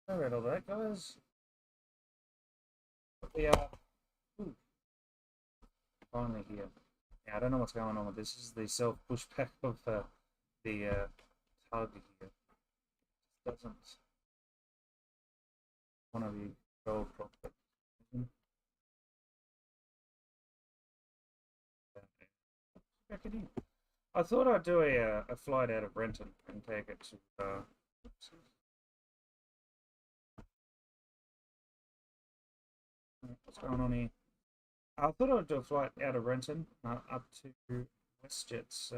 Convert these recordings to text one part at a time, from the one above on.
Sorry about all that, guys. We are finally here. Yeah, I don't know what's going on with this. This is the self-push back of the tug here. It doesn't want to be controlled properly. Back it in. I thought I'd do a flight out of Renton and take it to what's going on here? I thought I'd do a flight out of Renton up to WestJet's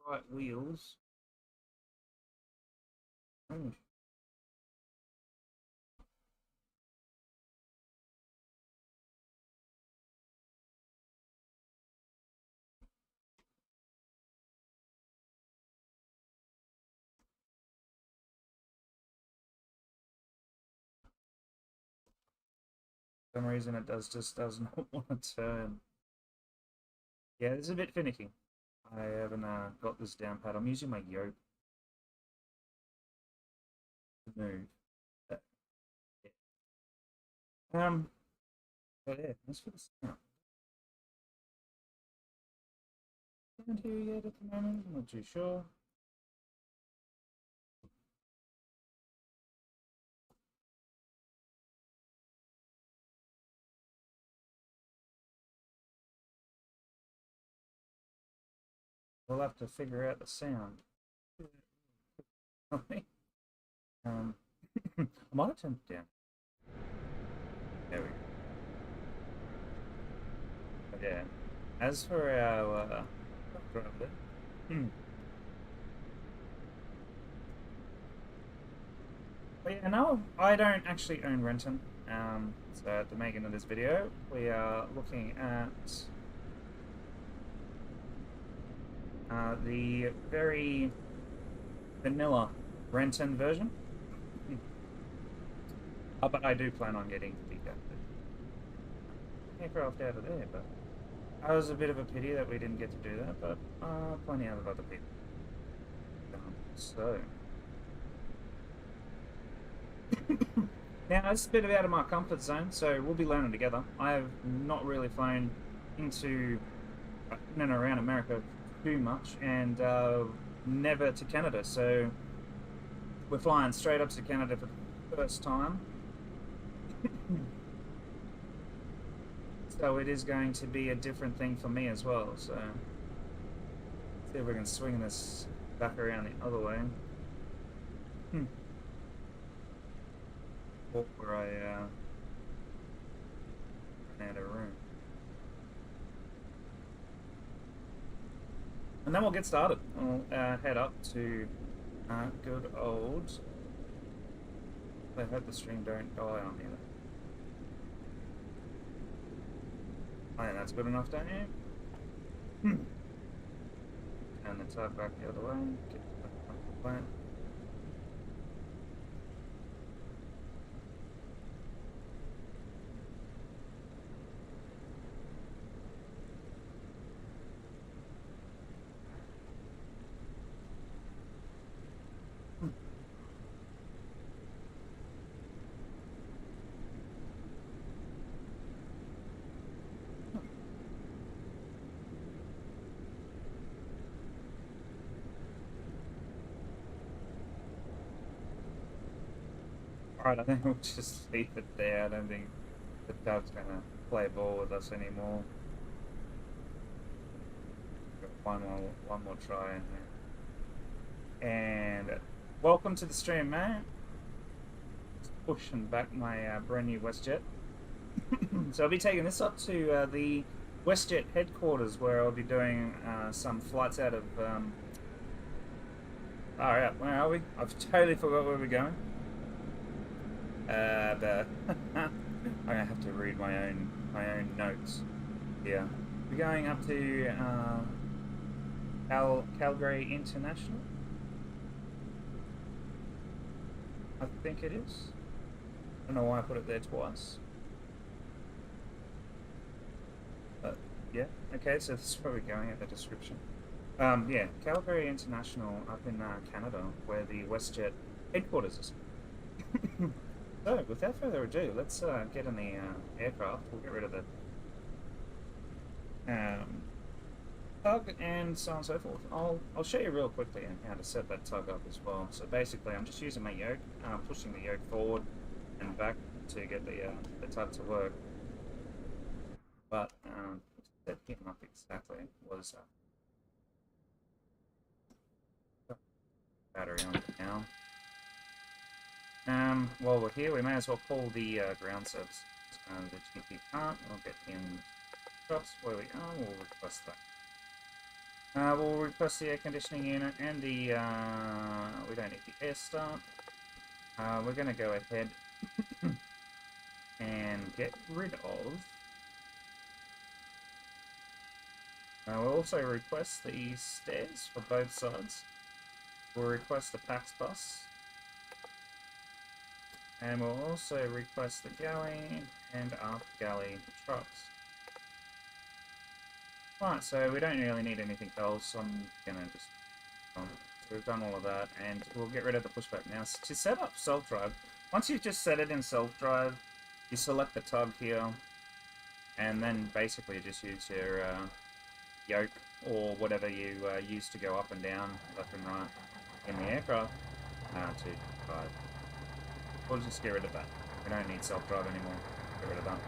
right wheels. Oh. For some reason it just does not want to turn. Yeah, it's a bit finicky. I haven't got this down pat. I'm using my yoke to move. Yeah. But yeah, as for the sound. Sound here yet at the moment, I'm not too sure. We'll have to figure out the sound. Okay. I might have turned it down. There we go. But yeah. As for our but yeah, no, I don't actually own Renton. So at the making of this video, we are looking at the very vanilla Renton version. But I do plan on getting the aircraft out of there, but it was a bit of a pity that we didn't get to do that, but plenty of other people. So now it's a bit out of my comfort zone, so we'll be learning together. I have not really flown into in and around America too much, and never to Canada, so we're flying straight up to Canada for the first time. So it is going to be a different thing for me as well, so see if we can swing this back around the other way. Where I ran out of room. And then we'll get started. We'll head up to good old... I hope the stream don't die on here. I think that's good enough, don't you? And the tug back the other way. Get back up the plant. Alright, I think we'll just leave it there. I don't think the tug's gonna play ball with us anymore. Got one more try in there. And welcome to the stream, mate. Just pushing back my brand new WestJet. So I'll be taking this up to the WestJet headquarters, where I'll be doing some flights out of. Alright, where are we? I've totally forgot where we're going. But I'm gonna have to read my own notes. Yeah, we're going up to Calgary International. I think it is. I don't know why I put it there twice. But Yeah. Okay, so this is where we're going at the description. Yeah, Calgary International up in Canada, where the WestJet headquarters is. So, without further ado, let's get in the aircraft. We'll get rid of the tug and so on and so forth. I'll show you real quickly on how to set that tug up as well. So basically, I'm just using my yoke, pushing the yoke forward and back to get the tug to work. But set him up exactly was battery on now. While we're here, we may as well call the ground service. The GP can't. We'll get him shops where we are. We'll request that. We'll request the air conditioning unit and the. We don't need the air start. We're going to go ahead and get rid of. We'll also request the stairs for both sides. We'll request the PAX bus. And we'll also request the galley and aft galley trucks. Right, so we don't really need anything else. I'm gonna just so we've done all of that, and we'll get rid of the pushback. Now, to set up self-drive, once you've just set it in self-drive, you select the tug here, and then basically just use your yoke or whatever you use to go up and down, left and right in the aircraft to drive. We'll just get rid of that. We don't need self-drive anymore. Get rid of that.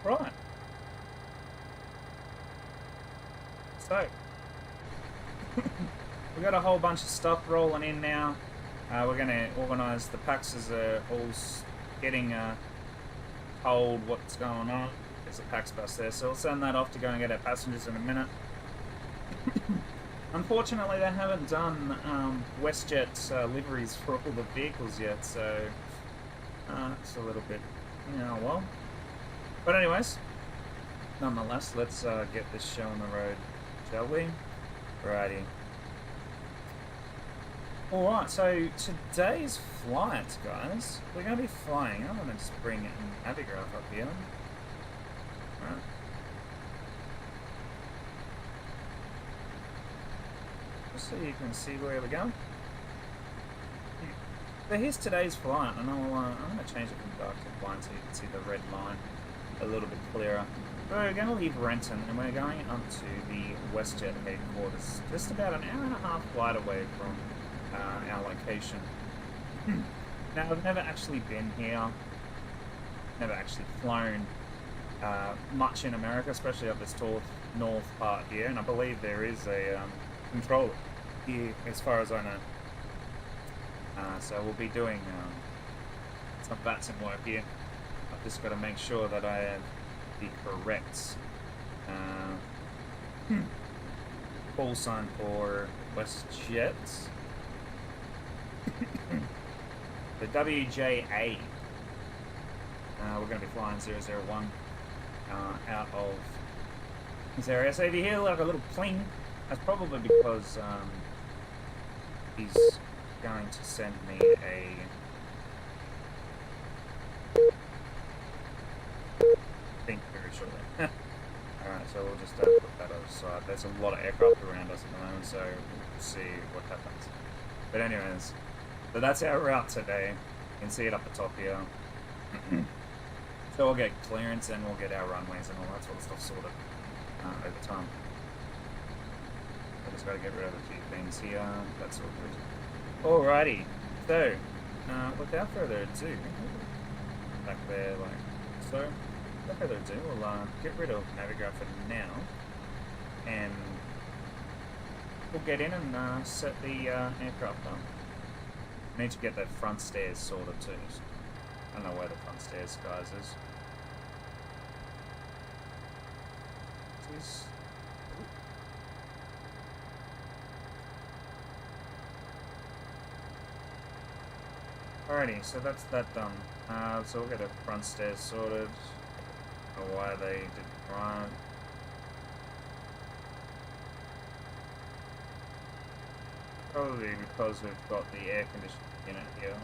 Right. So, we've got a whole bunch of stuff rolling in now. We're going to organise the PAXs are all getting told what's going on. There's a PAX bus there, so we'll send that off to go and get our passengers in a minute. Unfortunately, they haven't done WestJet liveries for all the vehicles yet, so it's a little bit, well. But anyways, nonetheless, let's get this show on the road, shall we? Alrighty. Alright, so today's flight, guys, we're going to be flying. I'm going to just bring a Navigraph up here. Alright. So you can see where we're going. So here's today's flight, and I'm going to change it from dark to white so you can see the red line a little bit clearer. So we're going to leave Renton, and we're going up to the WestJet headquarters, just about an hour and a half flight away from our location. Now, I've never actually been here, never actually flown much in America, especially up this north part here, and I believe there is a controller here, as far as I know. So we'll be doing some VATSIM work here. I've just got to make sure that I have the correct call sign for WestJet. The WJA. We're going to be flying 001 out of this area. So if you hear like a little pling, that's probably because he's going to send me a thing very shortly. Alright, so we'll just put that aside. There's a lot of aircraft around us at the moment, so we'll see what happens. But anyways, so that's our route today. You can see it up the top here. So we'll get clearance and we'll get our runways and all that sort of stuff sorted over time. I just got to get rid of a few things here. That's all good. Alrighty. So, without further ado, back there like so. Without further ado, we'll get rid of Navigraph for now, and we'll get in and set the aircraft up. I need to get the front stairs sorted too. So I don't know where the front stairs, guys, is. Alrighty, so that's that done. So we'll get the front stairs sorted. I don't know why they didn't run. Probably because we've got the air conditioning unit here.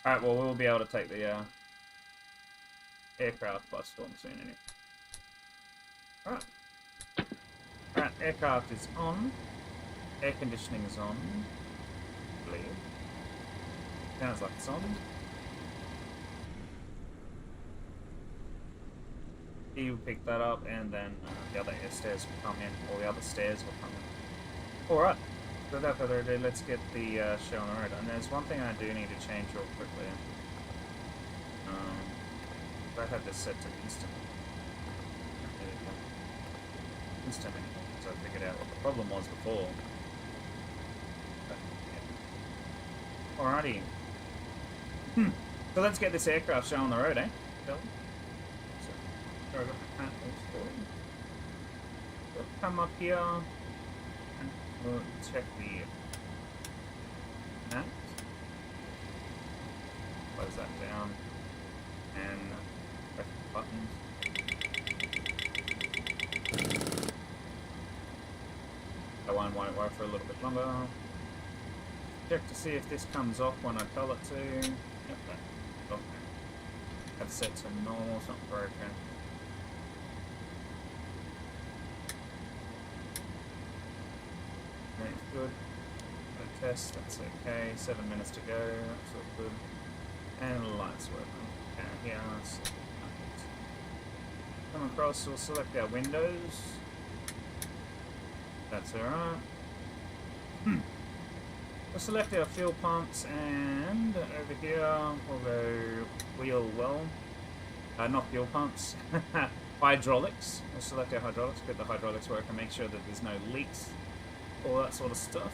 Alright, well, we'll be able to take the aircraft by storm soon anyway. Alright. Alright, aircraft is on. Air conditioning is on. I believe. Sounds like it's on. He will pick that up, and then the other air stairs will come in, or the other stairs will come in. Alright, without further ado, let's get the show on the road. And there's one thing I do need to change real quickly. I have this set to instant. Instant anymore, so I figured out what the problem was before. But, yeah. Alrighty. So let's get this aircraft show on the road, eh? So I got the hat all stored. So come up here and we'll check the map. Close that down and press the buttons. That one won't work for a little bit longer. Check to see if this comes off when I tell it to. Yep, that's off. That's set to normal, it's not broken. That's good. Test, that's okay. 7 minutes to go, that's all good. And the lights working. Down here, so come across, we'll select our windows. That's alright. We'll select our fuel pumps, and over here we'll go wheel well. Not fuel pumps. Hydraulics. We'll select our hydraulics, get the hydraulics work, and make sure that there's no leaks. All that sort of stuff.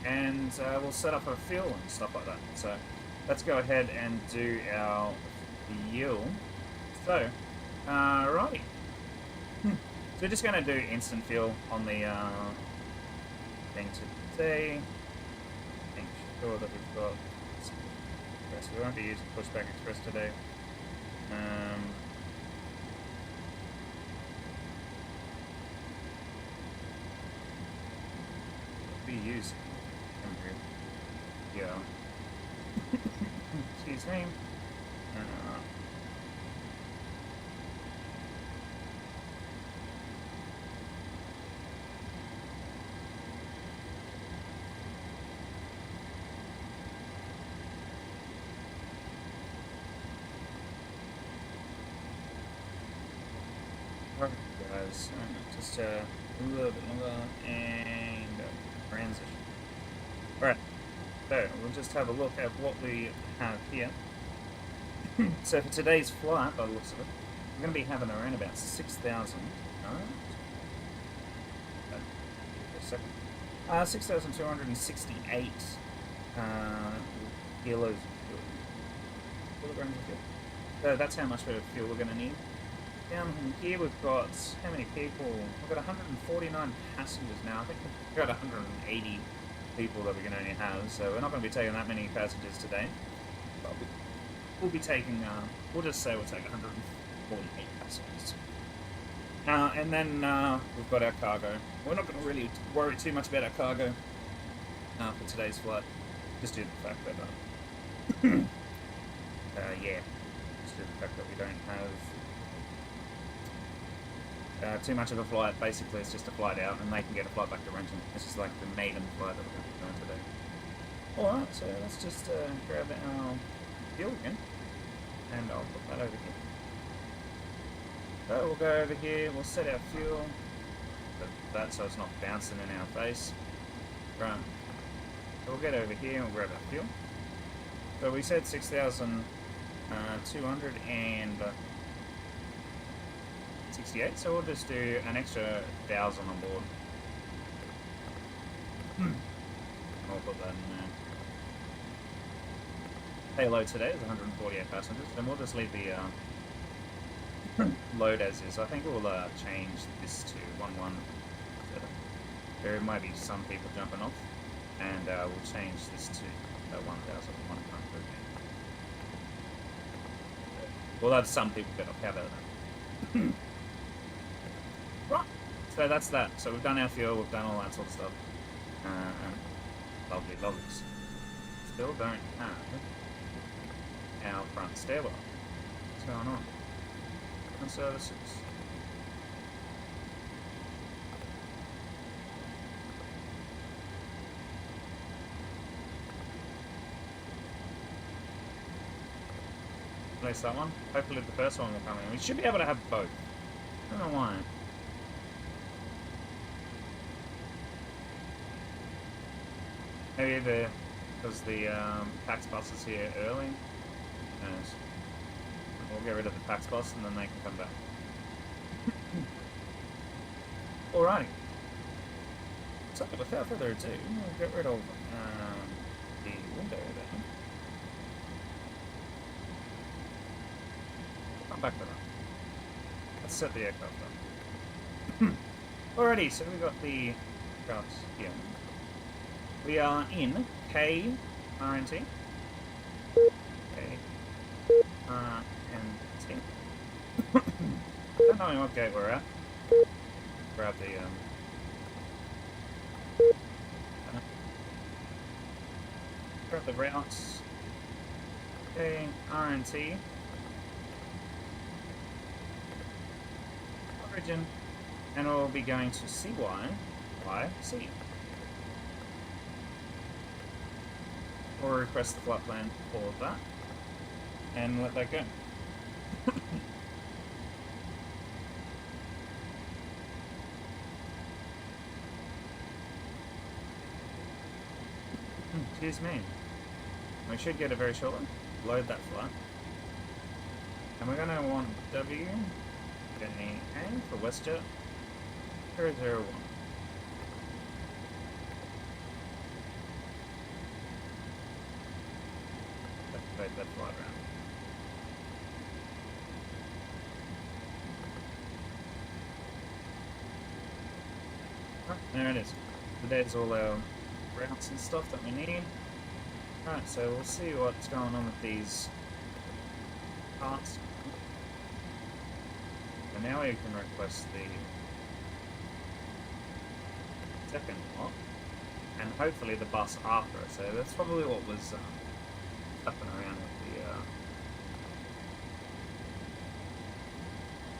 And we'll set up our fuel and stuff like that. So let's go ahead and do our fuel. So, righty. So we're just going to do instant fuel on the thing today. Make sure that we've got express. We won't be using pushback express today. Be used. Yeah. Excuse me. Alright guys, just a little bit longer and transition. Alright, so we'll just have a look at what we have here. So for today's flight, by the looks of it, we're going to be having around about 6,000. 6,268 kilos of fuel. Kilograms of fuel. So that's how much fuel we're going to need. Down here we've got, how many people? We've got 149 passengers now. I think we've got 180 people that we can only have, so we're not going to be taking that many passengers today. But we'll be taking, we'll just say we'll take 148 passengers. And then we've got our cargo. We're not going to really worry too much about our cargo for today's flight, just due to the fact that, yeah, just due to the fact that we don't have too much of a flight. Basically, it's just a flight out, and they can get a flight back to Renton. This is like the maiden flight that we're going to be doing today. Alright, so let's just grab our fuel again, and I'll put that over here. So we'll go over here, we'll set our fuel, that so it's not bouncing in our face. Right, so we'll get over here and we'll grab our fuel. So we said 6,268, so we'll just do an extra 1,000 on board. I'll put that in there. Payload today is 148 passengers, then we'll just leave the load as is. I think we'll change this to 11. There might be some people jumping off, and we'll change this to 1,100. We'll have some people get off. How about that? Right. So that's that. So we've done our fuel, we've done all that sort of stuff. Lovely logs. Still don't have our front stairwell. What's going on? No services. Place that one. Hopefully the first one will come in. We should be able to have both. I don't know why. Maybe because the tax bus is here early. Who knows? We'll get rid of the tax bus and then they can come back. Alrighty. So without further ado, we'll get rid of the window there. Come back to that. Let's set the aircraft up. Alrighty, so we've got the crafts here. We are in KRNT. KRNT. Don't know what gate we're at. Grab the grab the routes. KRNT. Origin, and we'll be going to CYYC. Or request the flight plan for that, and let that go. Excuse me. We should get it very shortly. Load that flight. And we're going to want W. A for WestJet 001. Activate that flight round. Oh, there it is. There's all our routes and stuff that we need. Alright, so we'll see what's going on with these parts. So now we can request the second lot, and hopefully the bus after it. So that's probably what was up and around with the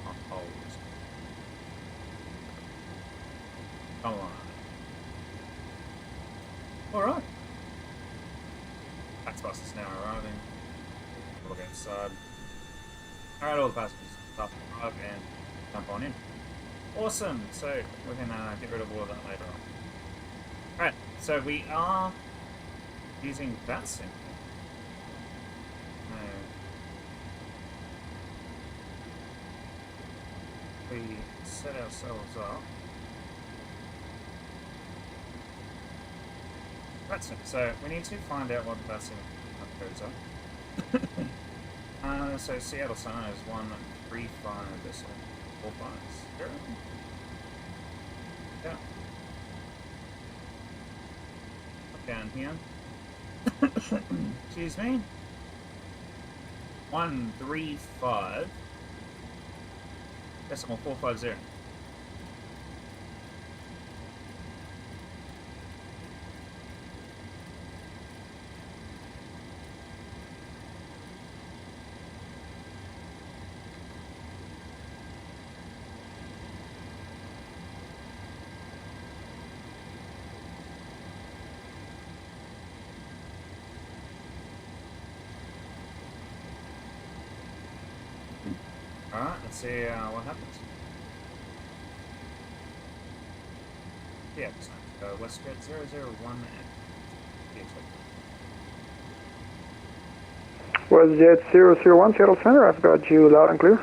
on hold. Come on. Alright. Tax bus is now arriving. We'll look inside. Alright, all the passengers start to arrive and jump on in. Awesome! So we can get rid of all of that later on. Alright, so we are using that symbol. We set ourselves up. Right, so we need to find out what the bus codes are. So Seattle Center is 135, this one 450. Yeah. Up down here. Excuse me. 135. Decimal 450. Alright, let's see what happens. Yeah, WestJet 001 at WestJet 001, Seattle Center, I've got you loud and clear.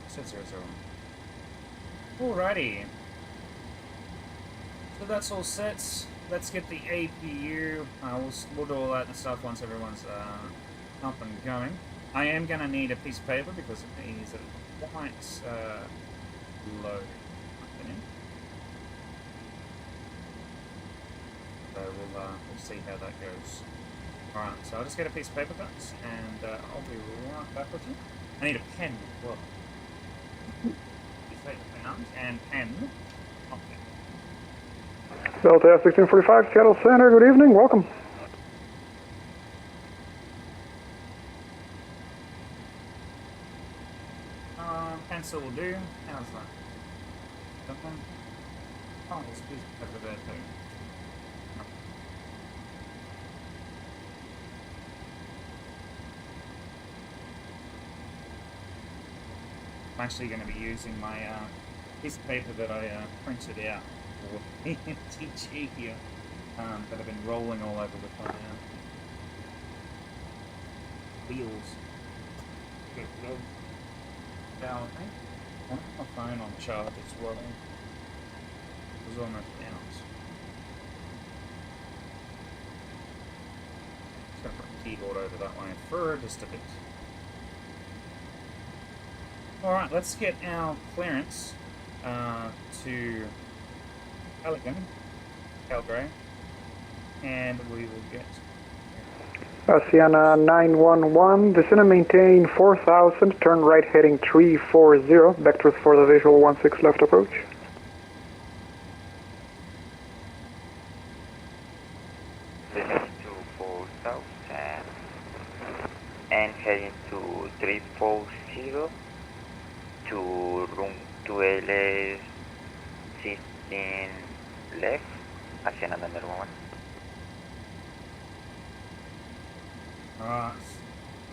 Set 001. Alrighty. So that's all set. Let's get the APU. We'll do all that and stuff once everyone's up and going. I am going to need a piece of paper because it is quite low. So we'll see how that goes. Alright, so I'll just get a piece of paper, guys, and I'll be right back with you. I need a pen as well. Piece of paper found, and pen. Okay. Delta 1645, Seattle Center, good evening, welcome. Pencil will do. How's that? That one? Oh, it's just over there too. I'm actually going to be using my piece of paper that I printed out for TG here that I've been rolling all over with my wheels. Good. Now, I think my phone on charge as well. It was almost out. Just going to put the keyboard over that way for just a bit. Alright, let's get our clearance to Calgary, and we will get... Sienna 911, descend and maintain 4000, turn right heading 340, vectors for the visual 16 left approach. Descend to 4000 and heading to 340 to room 2L16 left, Sienna number 1. Alright,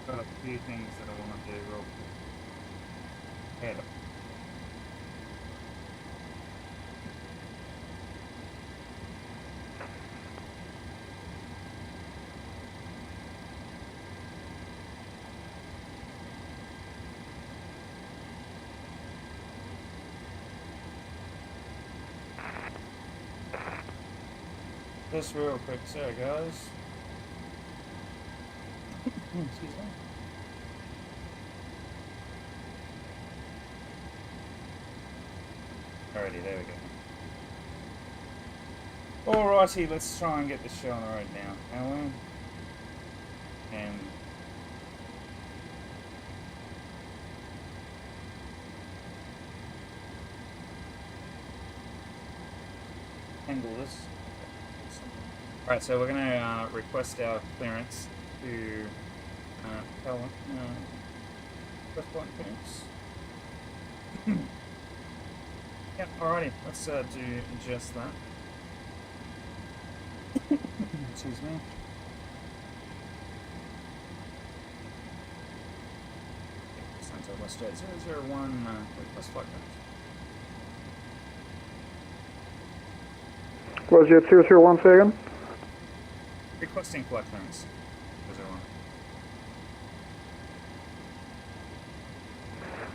got a few things that I want to do real quick. Head. Just real quick, sorry guys. Excuse me. Alrighty, there we go. Alrighty, let's try and get this show on the road now, shall we? And handle this. Alright, so we're going to request our clearance to first point clearance. Yep, alrighty, let's do just that. Excuse me. Santa WestJet 001, request flight clearance. WestJet 001, say again? Requesting flight clearance. 001.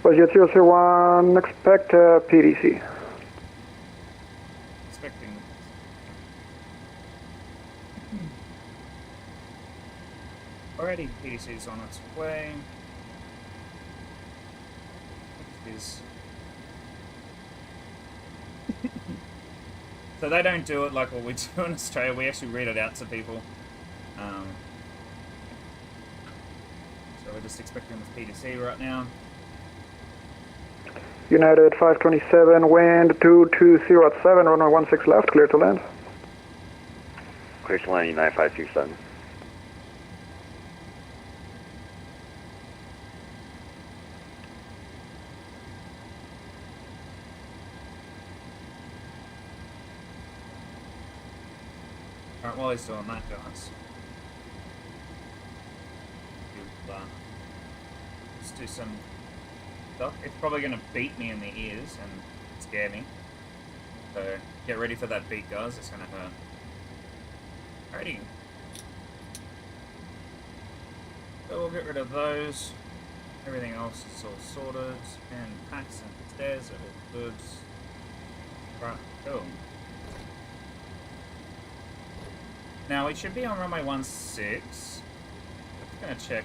WestJet 001, expect PDC. Expecting. Alrighty, PDC is on its way. So they don't do it like what we do in Australia. We actually read it out to people. So we're just expecting this PDC right now. United 527, wind 220 at 7, runway 16 left, clear to land. Clear to land, United 527. Alright, while he's doing that, guys, let's do some stuff. It's probably going to beat me in the ears and scare me. So get ready for that beat, guys. It's going to hurt. Alrighty. So we'll get rid of those. Everything else is all sorted. And packs and stairs are all good. Right, cool. Now we should be on runway 16. I'm just going to check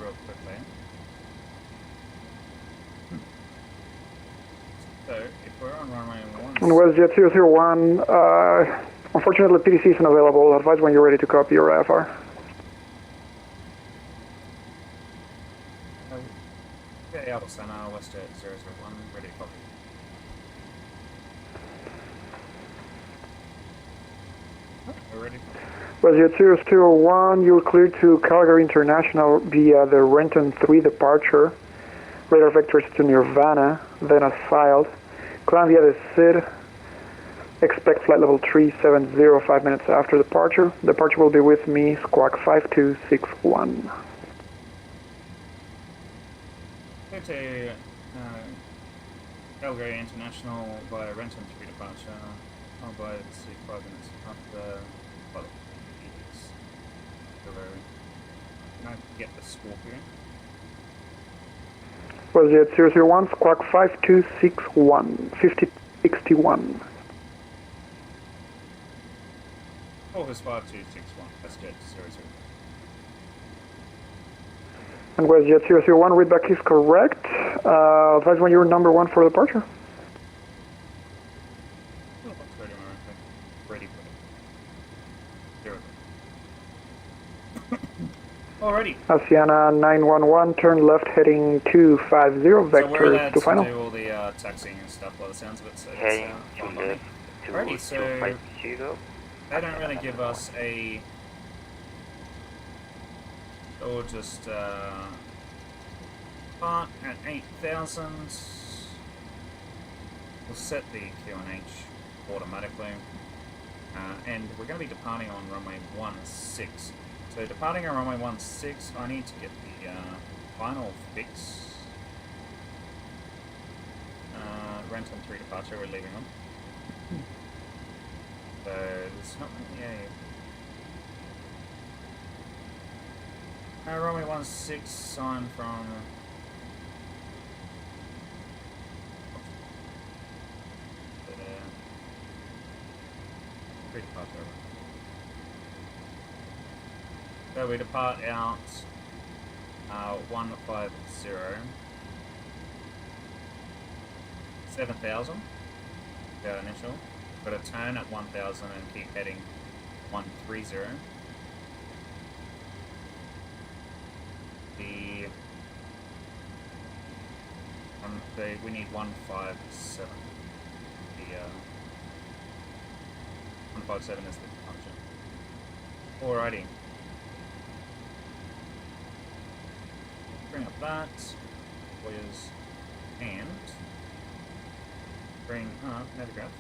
real quickly. So if we're on runway 16... On WestJet 001, unfortunately PDC isn't available. Advise when you're ready to copy your IFR. Okay, Alpha Center, WestJet 001, ready to copy. ready. Was your 0201, you were cleared to Calgary International via the Renton 3 departure. Radar vectors to Nirvana, then as filed. Climb via the SID. Expect flight level 370 5 minutes after departure. Departure will be with me, squawk 5261. Go to Calgary International via Renton 3 departure. I'll buy the 5 minutes after. Well, can I get the Scorpion? Was it 001, squawk 5261, 5061. August 5261, that's good, 00. And was Jet 001, readback is correct. Advise when you're number 1 for departure. Oh, that's ready, ready for it. 0. Alrighty. Asiana 911, turn left heading 250, So we're vectors allowed to final. do all the taxiing and stuff by the sounds of it, so Heading that's to fun. left to Alrighty, so 250. they don't really give us a... So we'll just start at 8,000. We'll set the KRNT automatically. And we're going to be departing on runway 16. So departing on runway 16, I need to get the final fix. Renton 3 departure, we're leaving them. So there's not really a... runway 16 sign from... So we depart out 150, 7,000, go initial, got a turn at 1,000 and keep heading 130. We need 157. The 157 is the function. Alrighty. Bring up that. Lawyers and bring up Navigaph.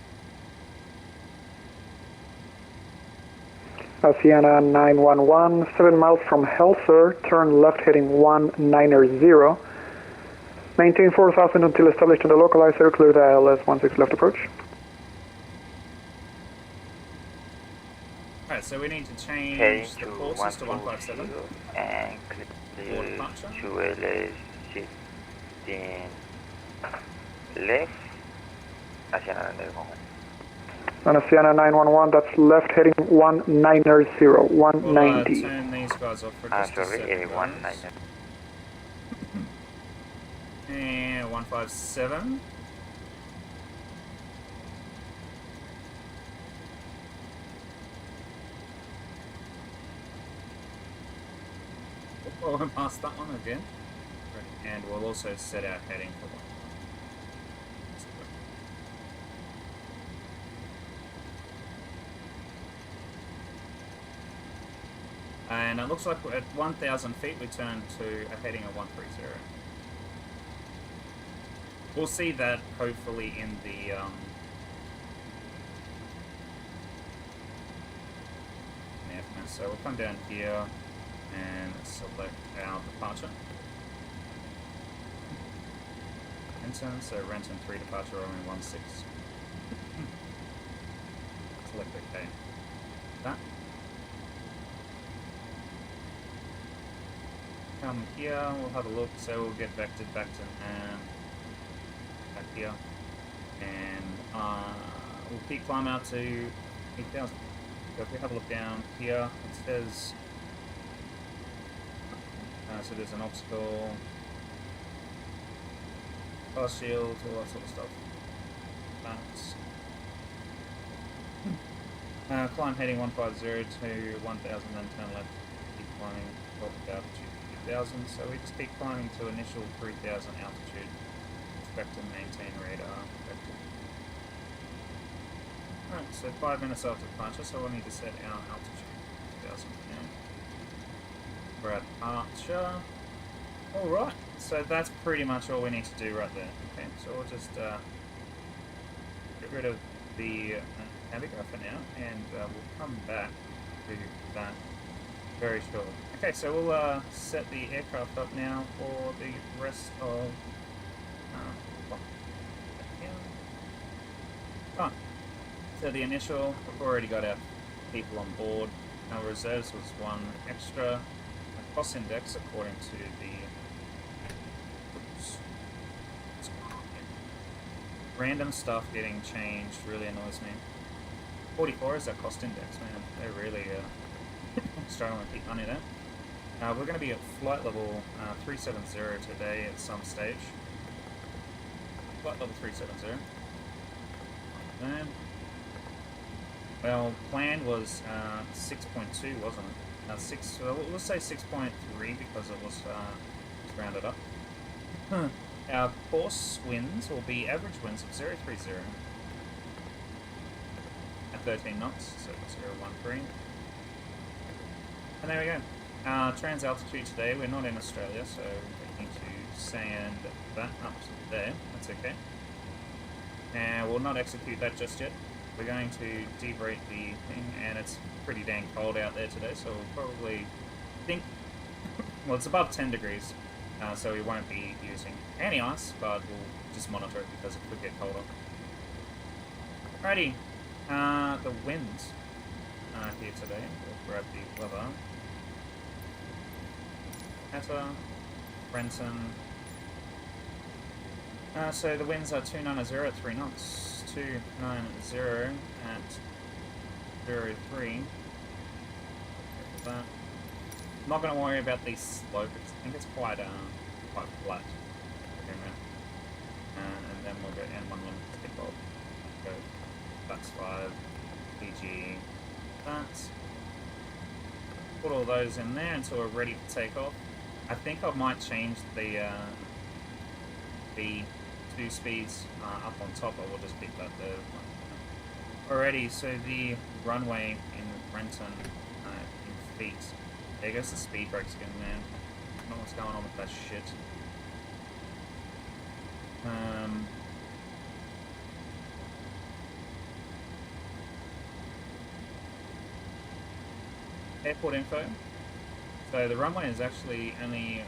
Asiana 911, 7 miles from Helser, turn left heading 190. Maintain 4,000 until established in the localizer, clear the ILS 16 left approach. Alright, so we need to change Heading the to courses to 157. and clear QLS 16 left. Asiana 911. And Asiana 911, that's left heading 190, 190. We'll turn these guys off for just a Sorry, second, 190. guys. And 157. Oh, I passed that one again. And we'll also set our heading for one. And it looks like at 1,000 feet we turn to a heading of 130. We'll see that hopefully in the FMS. So we'll come down here and select our departure. Renton, so Renton 3 departure runway 16. Select OK. That. Come here, we'll have a look, so we'll get vectored back to back here, and we'll keep climb out to 8,000. So if we have a look down here, it says, so there's an obstacle, fast shield, all that sort of stuff. Climb heading 150 to 1,000, then turn left, keep climbing, drop it down to 2,000, so we just keep climbing to initial 3,000 altitude. Expect to maintain radar. Alright, so 5 minutes after departure, so we'll need to set our altitude. 2000 for our departure. Alright, so that's pretty much all we need to do right there. Okay, so we'll just get rid of the navigator for now, and we'll come back to that very shortly. Okay, so we'll set the aircraft up now for the rest of... Fine. So the initial, we've already got our people on board. Our reserves was 1 extra. Cost index according to the random stuff getting changed really annoys me. 44 is our cost index, man. They're really struggling to keep money there. We're going to be at flight level 370 today at some stage. Flight level 370. And, well, plan was 6.2, wasn't it? We'll say 6.3 because it was rounded up. Our course winds will be average winds of 030 at 13 knots, so 013. And there we go. Trans altitude today, we're not in Australia, so we need to sand that up to there. That's okay. And we'll not execute that just yet. We're going to debrate the thing, and it's pretty dang cold out there today, so we'll probably think... Well, it's above 10 degrees, so we won't be using any ice, but we'll just monitor it because it could get colder. Alrighty, the winds here today. We'll grab the weather. H.O.T.A.S, Renton. So the winds are 290 at 3 knots. 290 at 03. That. I'm not going to worry about the slope. I think it's quite flat. And then we'll go N1 stick bolt. Go that's 5. PG. That. Put all those in there until we're ready to take off. I think I might change the 2 speeds up on top. I will just keep that there. Alrighty, so the runway in Renton in feet. There goes the speed brakes again, man. I don't know what's going on with that shit. Airport info. So the runway is actually only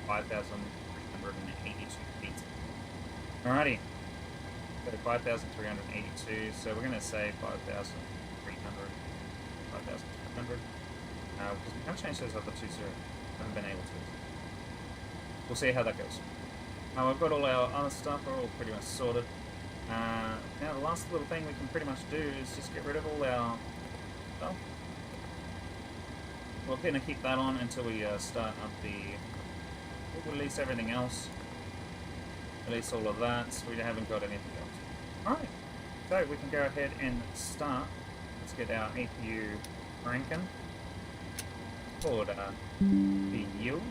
5,382 feet. Alrighty. So 5,382, so we're going to say 5,300. 5,300. Because we can't change those other two, so I haven't been able to. We'll see how that goes. We've got all our other stuff, we're all pretty much sorted. Now the last little thing we can pretty much do is just get rid of all our stuff. We're going to keep that on until we start up the... We'll release everything else. Release all of that, so we haven't got anything else. Alright, so we can go ahead and start. Let's get our APU cranking. Forward the yield.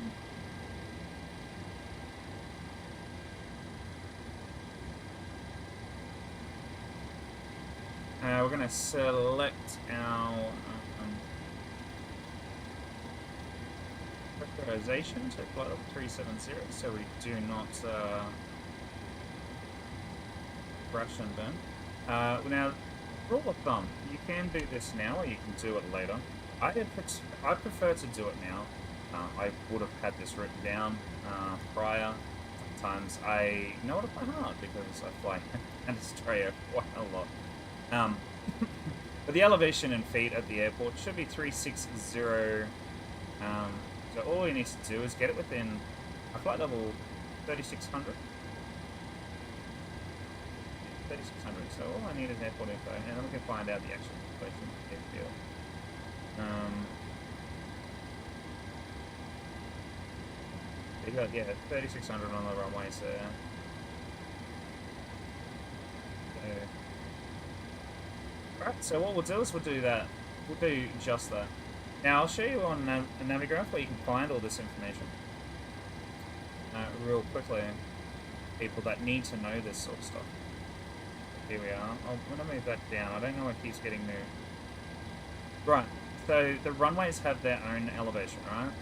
We're going to select our pressurization to flight level 370, so we do not crash and burn. Now, rule of thumb, you can do this now or you can do it later. I prefer to do it now. I would have had this written down prior. Sometimes I know it by heart because I fly in Australia quite a lot. But the elevation in feet at the airport should be 360. So all you need to do is get it within a flight level 3,600. 3,600. So all I need is airport info, and then we can find out the actual location of the airfield. You got 3,600 on the runway, so. Alright, so what we'll do is we'll do that. We'll do just that. Now I'll show you on a Navigraph where you can find all this information. Real quickly, people that need to know this sort of stuff. Here we are. I'm going to move that down. I don't know what keeps getting moved. Right. So the runways have their own elevation, right?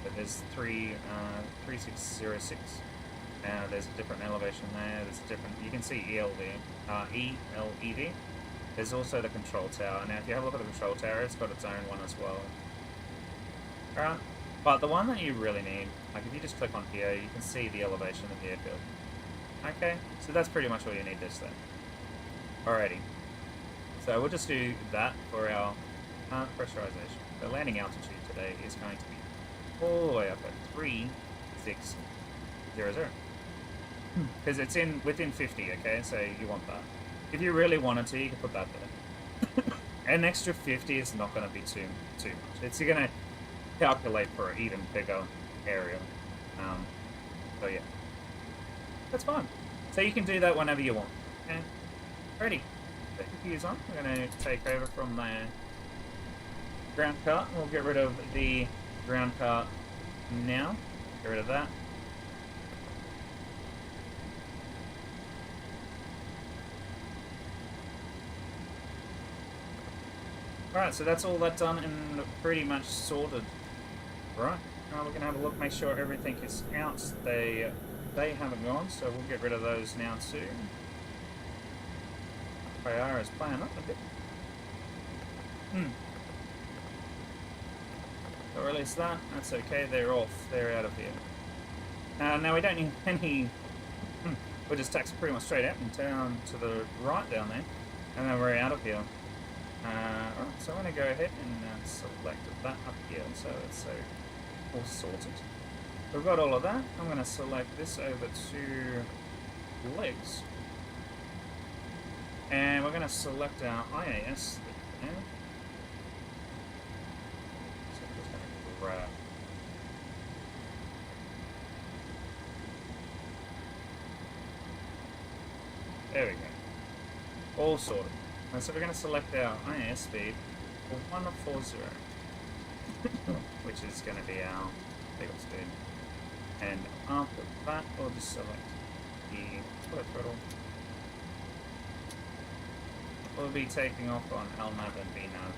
But there's 3606. There's a different elevation there. There's a different. You can see ELED. There's also the control tower. Now, if you have a look at the control tower, it's got its own one as well. Alright. But the one that you really need, like if you just click on here, you can see the elevation of the airfield. Okay, so that's pretty much all you need to say. Alrighty. So we'll just do that for our pressurization. The landing altitude today is going to be all the way up at 3600. Because it's within 50, okay? So you want that. If you really wanted to, you could put that there. An extra 50 is not going to be too much. It's going to calculate for an even bigger area. So yeah, that's fine. So you can do that whenever you want. Okay, ready. The computer's on. We're going to take over from the ground cart. We'll get rid of the ground cart now. Get rid of that. Alright, so that's all that done and pretty much sorted. Right, now we're going to have a look, make sure everything is out. They haven't gone, so we'll get rid of those now too. IR is playing up a bit. So release that, that's okay, they're off, they're out of here. Now we don't need any... we'll just taxi pretty much straight out and down to the right down there, and then we're out of here. Right, so I'm going to go ahead and select that up here, so it's all sorted. We've got all of that. I'm going to select this over to legs. And we're going to select our IAS. So I'm just going to grab. There we go. All sorted. So we're going to select our IAS speed for 140, which is going to be our legal speed. And after that, we'll just select the auto throttle. We'll be taking off on LNAV and VNAV.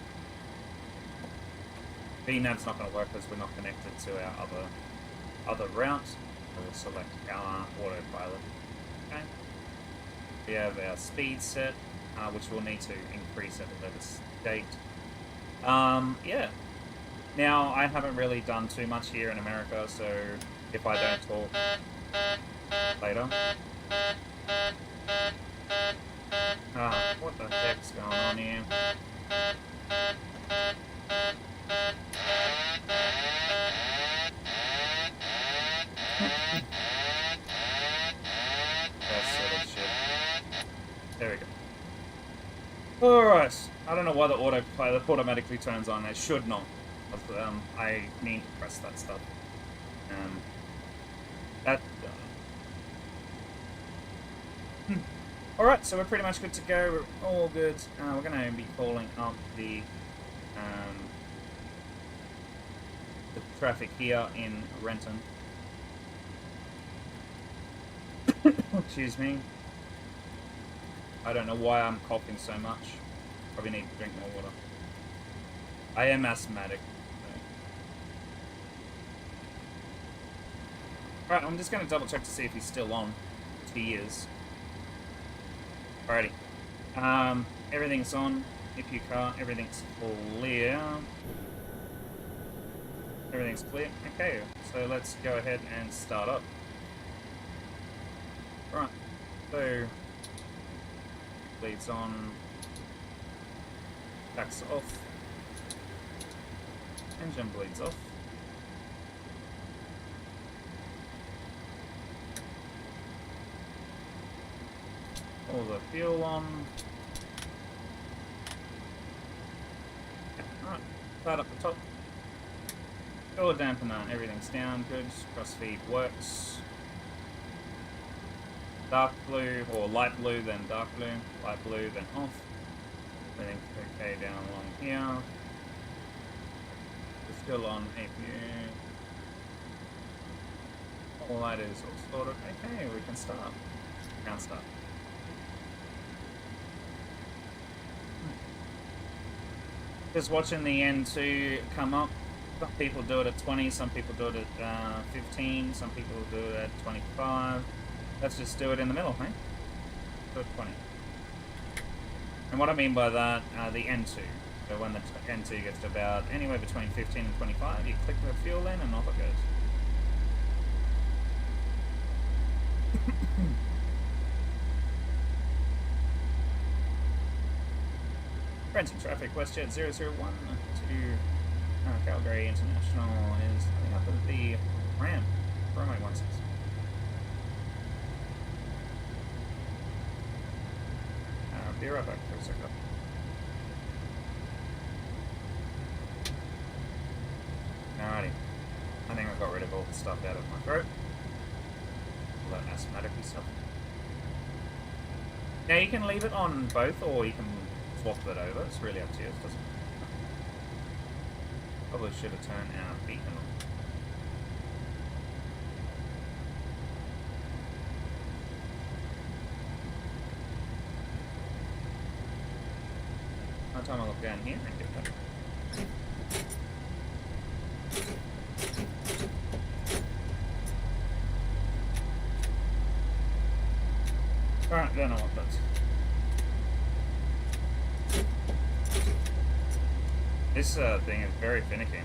VNAV's not going to work because we're not connected to our other route. We'll select our autopilot. Okay. We have our speed set. Which we'll need to increase at a later date. Yeah. Now, I haven't really done too much here in America, so if I don't talk later... what the heck's going on here? That sort of shit. There we go. Alright, I don't know why the autopilot automatically turns on. It should not. I need to press that stuff. Alright, so we're pretty much good to go. We're all good. We're going to be calling up the traffic here in Renton. Excuse me. I don't know why I'm coughing so much. Probably need to drink more water. I am asthmatic. So. Right, I'm just going to double check to see if he's still on. He is. Alrighty. Everything's on. If you can't, everything's clear. Everything's clear. Okay, so let's go ahead and start up. Right, so... bleeds on, backs off, engine bleeds off, all the fuel on, alright, start up the top, fuel dampener, everything's down, good, cross feed works. Dark blue, or light blue, then dark blue, light blue, then off. Everything's okay down along here. We're still on APU. All that is all sorted. Okay, we can start. Can't start. Just watching the N2 come up. Some people do it at 20, some people do it at 15, some people do it at 25. Let's just do it in the middle, hey? Do it 20. And what I mean by that, the N2. So when the N2 gets to about anywhere between 15 and 25, you click the fuel in and off it goes. Renton traffic, WestJet 001 to Calgary International is coming up at the ramp, runway 16. Be right back for a second. Alrighty. I think I got rid of all the stuff out of my throat. All that asthmatic stuff. Now you can leave it on both, or you can swap it over. It's really up to you. It doesn't. Probably should have turned our beacon on. By the time I look down here and get that. Alright, don't know what that's. This thing is very finicky.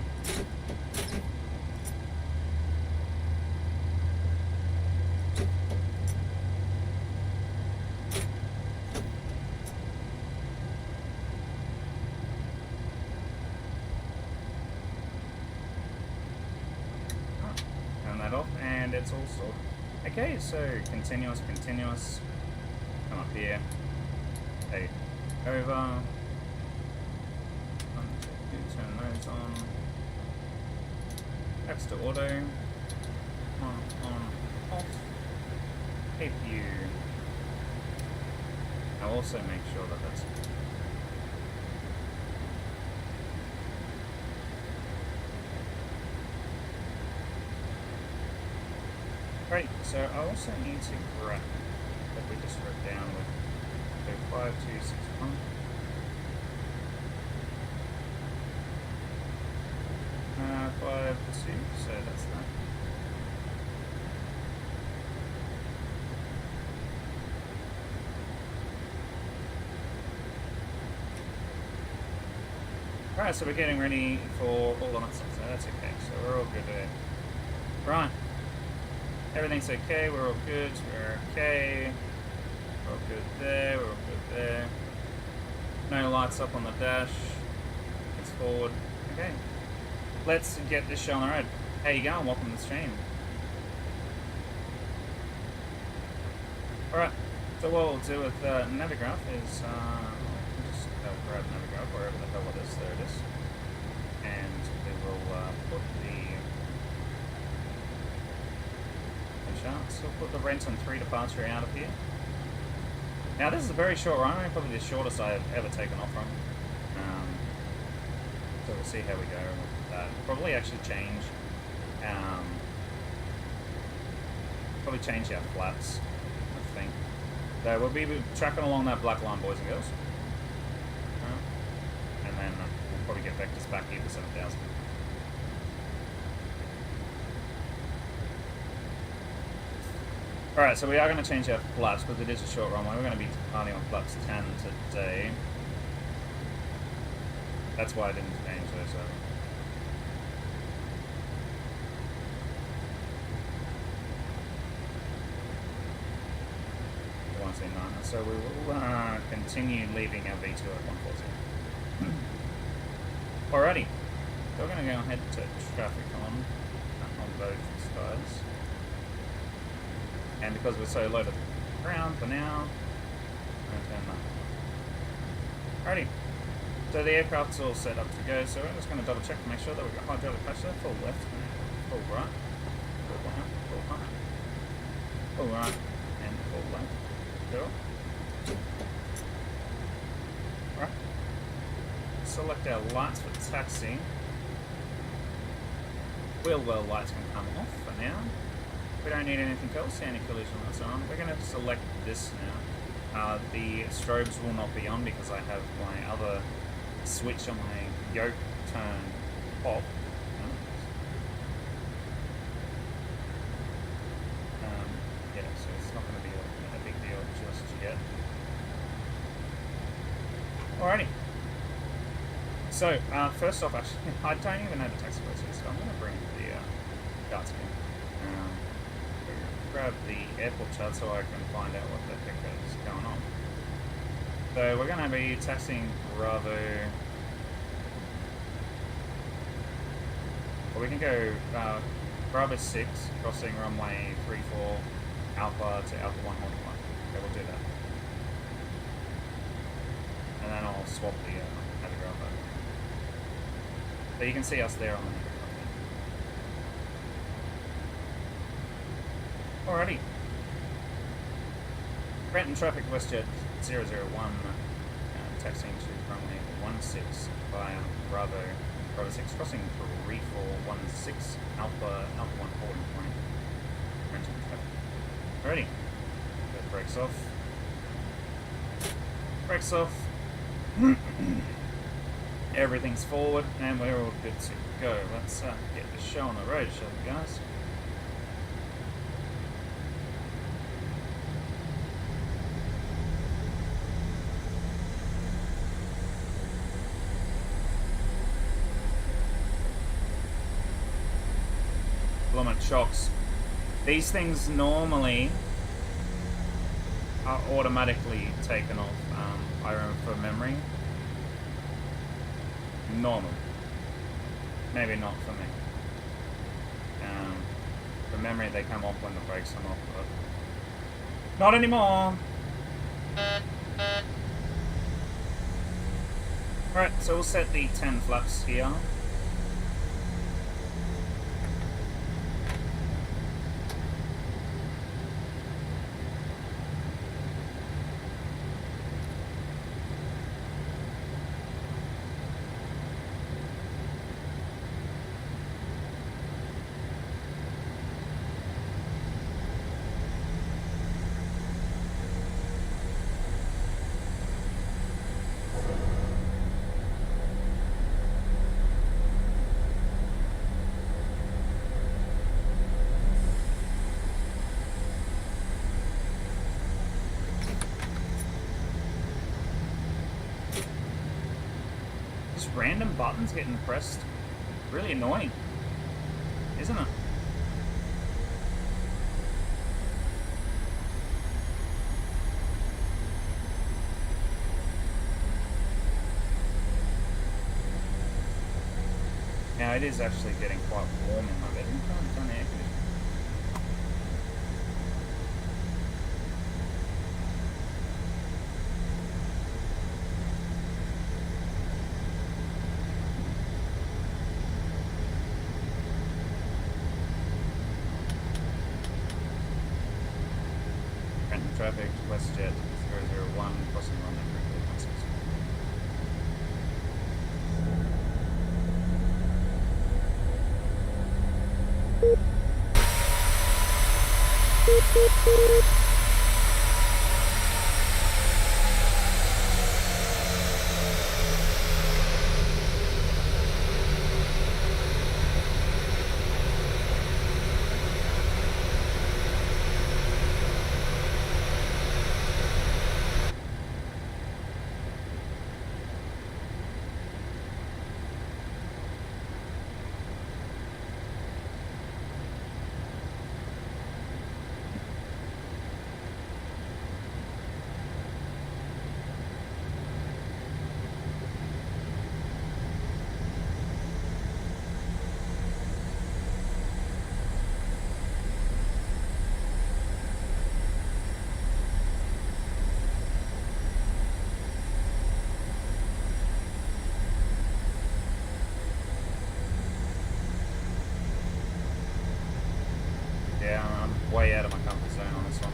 Turn that off, and it's all sorted. Okay, so continuous. Come up here. Take over. Turn those on. X to auto. On, off. APU. I'll also make sure that that's. Great, so I also need to grab that we just wrote down with 5261. Five, 2, so that's that. Alright, so we're getting ready for all the nuts, so that's okay, so we're all good there. Right. Everything's okay, we're all good, we're okay. We're all good there, we're all good there. No lights up on the dash. It's forward. Okay. Let's get this show on the road. How you going? Welcome to the stream. Alright, so what we'll do with Navigraph is, just grab Navigraph wherever the hell it is, there it is. And we will put we'll put the Renton 3 departure out of here. Now this is a very short runway, probably the shortest I've ever taken off from. So we'll see how we go with that. Probably actually change our flaps, I think. So we'll be tracking along that black line, boys and girls. And then we'll probably get vectors back here for 7,000. Alright, so we are going to change our flaps because it is a short runway. We're going to be departing on flaps 10 today. That's why I didn't change those over. So we will continue leaving our V2 at 140. Alrighty, so we're going to go ahead to traffic on both sides. And because we're so low to the ground for now, I'm going to turn that. Alrighty. So the aircraft's all set up to go, so we're just going to double check to make sure that we've got hydraulic pressure, full left, full right, full down, full high, full right, and full left. Cool. Right. Select our lights for taxi. Wheel well lights can come off for now. We don't need anything else, anti-collision lights are on. We're going to select this now. The strobes will not be on because I have my other switch on my yoke turn off. Yeah, so it's not going to be a big deal just yet. Alrighty. So, first off, actually, I don't even know the text words here, so I'm going to bring the darts in. Grab the airport chart so I can find out what the heck is going on. So, we're going to be taxiing Bravo. Well, we can go Bravo 6, crossing runway 34, Alpha to Alpha 1 holding 1. Okay, we'll do that. And then I'll swap the navigraph over. So you can see us there on the navigraph. Alrighty. Renton traffic WestJet 001, taxiing to runway 16 via Bravo 6, crossing 3416 Alpha 1 holding point. Renton traffic. Alrighty. That brakes off. Brakes off. Everything's forward and we're all good to go. Let's get the show on the road, shall we, guys? Plummet shocks. These things normally are automatically taken off. I remember from memory. Normal. Maybe not for me. From memory they come off when the brakes come off, but not anymore. Alright, so we'll set the 10 flaps here. Random buttons getting pressed. Really annoying, isn't it? Now it is actually getting quite warm in my bedroom. It's on air conditioning. Traffic, WestJet 001, crossing runway 3416. Yeah, I'm way out of my comfort zone on this one.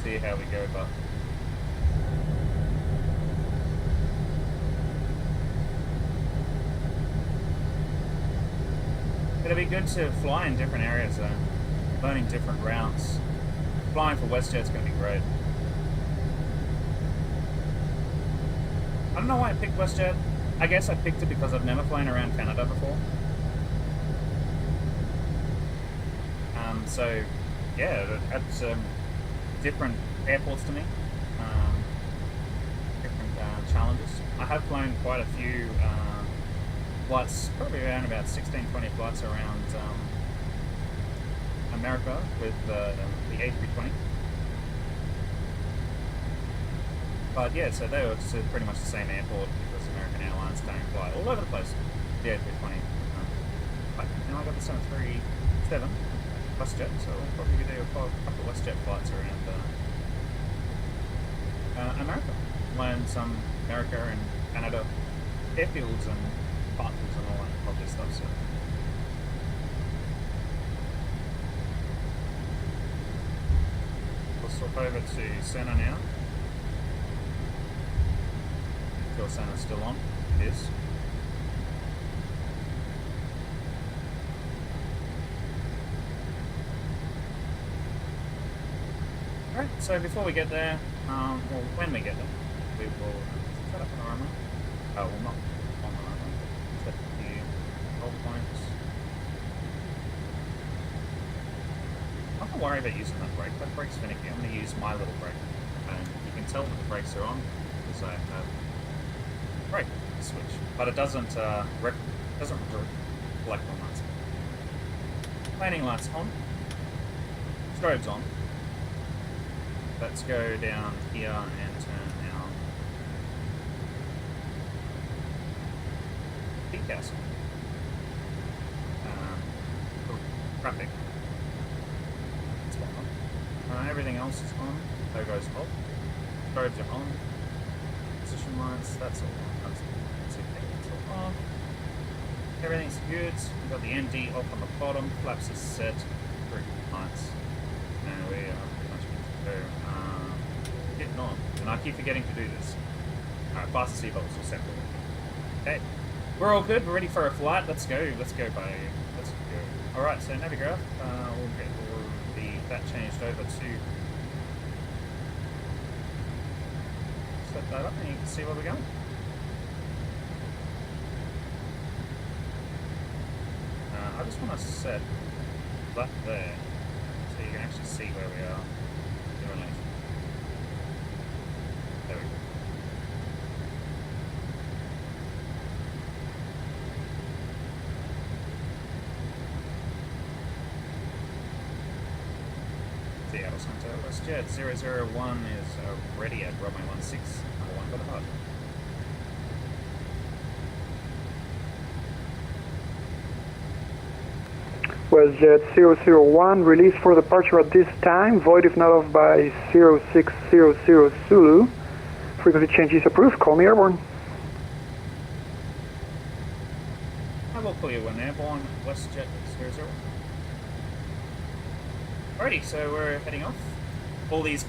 See how we go, but it'll be good to fly in different areas though. Learning different routes. Flying for WestJet's going to be great. I don't know why I picked WestJet. I guess I picked it because I've never flown around Canada before. So, yeah, it's different airports to me, different challenges. I have flown quite a few flights, probably around about 16, 20 flights around America with the A320. But yeah, so they were pretty much the same airport because American Airlines don't fly all over the place. The A320. But you know, I got the 737 WestJet, so I'll probably do a couple of WestJet flights around America. Learn some America and Canada airfields and parkers and all that lovely stuff. So. We'll swap over to center now. Fuel center's still on. It is. Alright, so before we get there, well, when we get there, we will set up an armor. Oh, well, not on the armor. Set the hold points. I'm not worried about using that brake. That brake's finicky. I'm going to use my little brake. And you can tell that the brakes are on because I have brake switch. But it doesn't reflect on lights. Landing lights on. Strobes on. Let's go down here and turn our decals. Traffic. Everything else is on. Logo's off. Strobes are on. Position lights, that's all on. That's all on. Everything's good. We've got the ND off on the bottom. Flaps are set. Very good lights. And we are pretty much good to go. Getting on. And I keep forgetting to do this. Alright, fasten seatbelts all set. Okay. We're all good. We're ready for a flight. Let's go. Let's go, buddy. Let's go. Alright, so Navigraph. We'll get that changed over to set that up and you can see where we're going. I just want to set that there so you can actually see where we are in relation. There we go. Seattle Center WestJet 001 is ready at runway 16, number 1 for the hub. WestJet 001, release for departure at this time, void if not off by 0600 Zulu. Frequency change is approved, call me airborne. I will call you when airborne, WestJet 001. Alrighty, so we're heading off. All these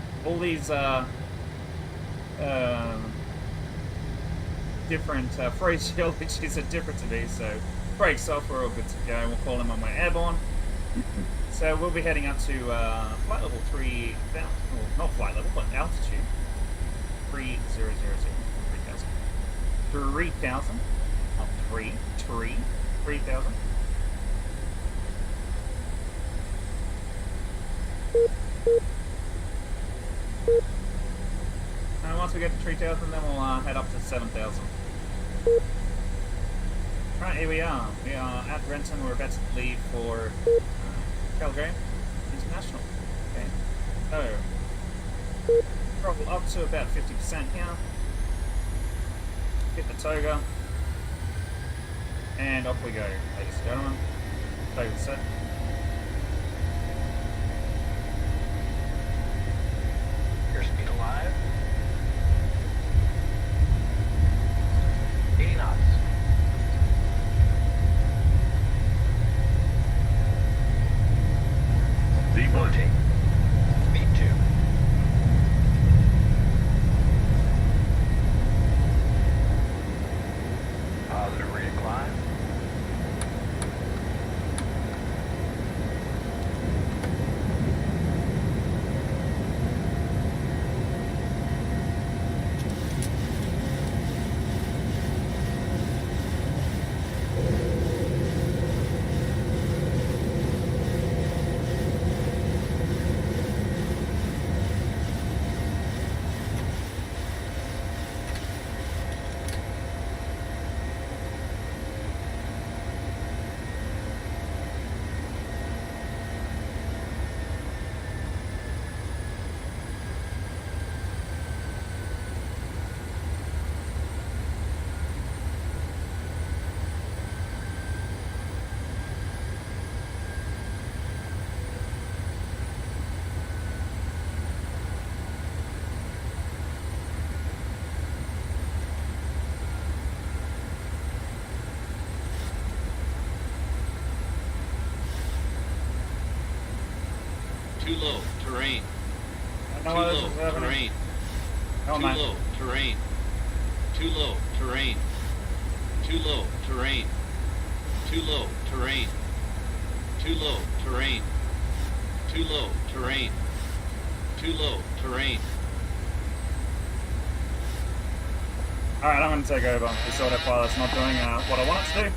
different phraseologies are different to these, so brakes off, we're all good to go. We'll call them when we're airborne. So we'll be heading up to flight level 3000, well, not flight level, but altitude 3000, 3000, not 3000. And once we get to 3000, then we'll head up to 7000. Right, here we are. We are at Renton. We're about to leave for Calgary International. Okay, so throttle up to about 50% here. Hit the toga, and off we go, ladies and gentlemen. Toga set. Airspeed alive. 80 knots. Rotate. Speed 2. Positive rate of climb. Too low. Terrain. I Too know this low. is happening. Terrain. Oh, Too man. low. Terrain. Too low. Terrain. Too low. Terrain. Too low. Terrain. Too low. Terrain. Too low. Terrain. Too low. Terrain. Alright, I'm going to take over. This autopilot's not doing what I want it to do.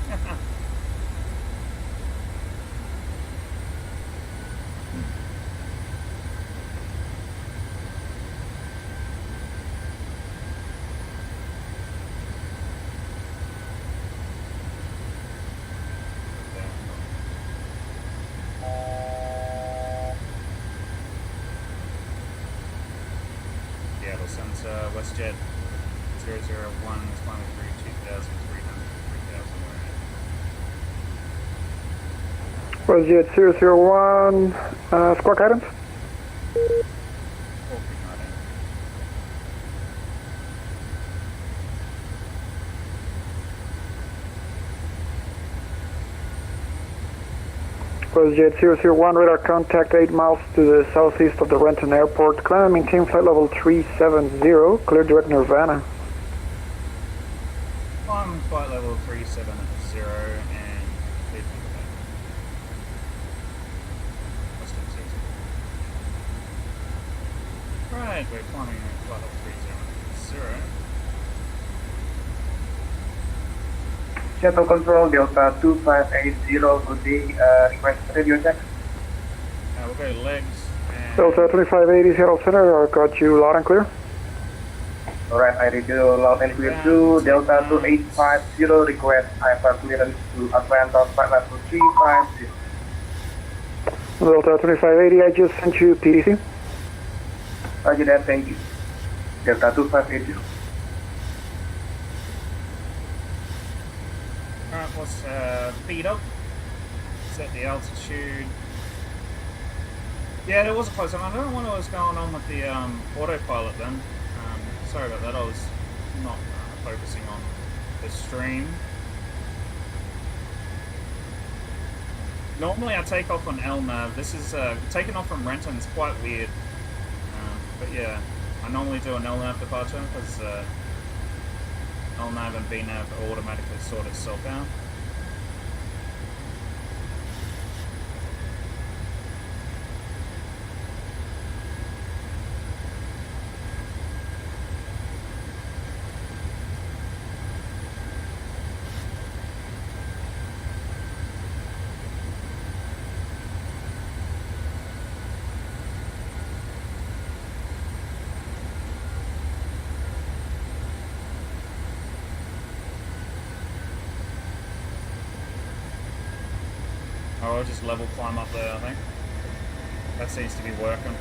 Seattle Center, WestJet 001, climbing through 2,300, 3,000 WestJet 001, squawk items. WestJet 001, radar contact 8 miles to the southeast of the Renton Airport. Climb and maintain flight level 370, clear direct Nirvana. I'm flight level 370 and lead from the back. Western 60. Right, we're climbing flight level 370. Shuttle Control, Delta 2580, good day, request radio check. We'll go legs and... Delta 2580, Seattle Center, got you loud and clear. Alright, I read you loud and clear too. Delta 2850, request IFR clearance to Atlanta, flight level 350. Delta 2580, I just sent you PDC. Roger that, thank you. Delta 2580. Alright, let's speed up. Set the altitude. Yeah, there was a close one. I don't know what was going on with the autopilot then. Sorry about that, I was not focusing on the stream. Normally I take off on LNAV. This is taking off from Renton is quite weird. But yeah, I normally do an LNAV departure because LNAV and BNAV automatically sort itself out. Or I'll just level climb up there, I think. That seems to be working.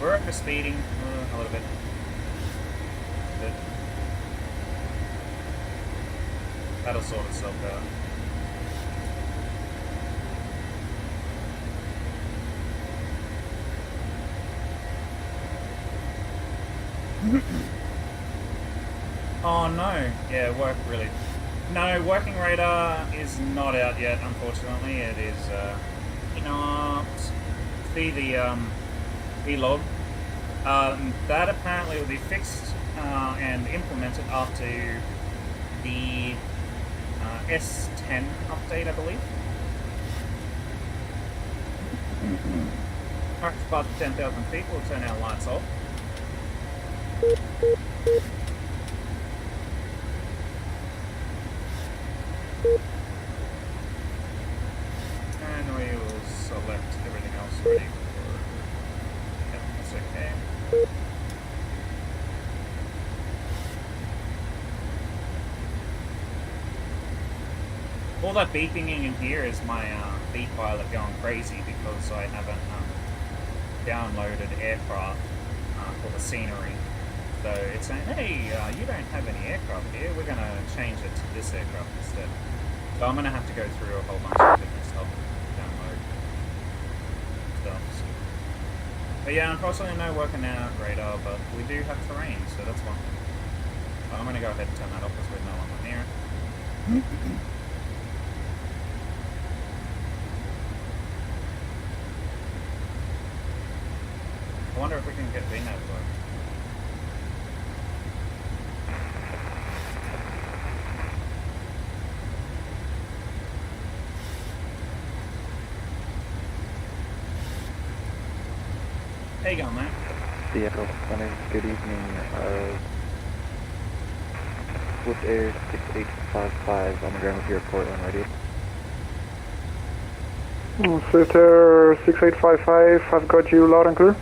We're over speeding a little bit. That'll sort itself out. Oh no, yeah, no, working radar is not out yet, unfortunately. It is not the E-log. That apparently will be fixed and implemented after the S10 update, I believe. Alright, above 10,000 feet, we'll turn our lights off. And we will select everything else ready for... Yep, that's okay. All that beeping in here is my beat pilot going crazy because I haven't downloaded aircraft for the scenery. So it's saying, hey, you don't have any aircraft here, we're going to change it to this aircraft instead. So I'm going to have to go through a whole bunch of different stuff, download stuff. So. But yeah, unfortunately no working out radar, but we do have terrain, so that's one thing. But I'm going to go ahead and turn that off because we're no longer near it. I wonder if we can get VNAV to work. How you going, man? Seattle Center, good evening. With Air 6855 on the ground with your Portland radio. Sifter 6855, I've got you loud and clear.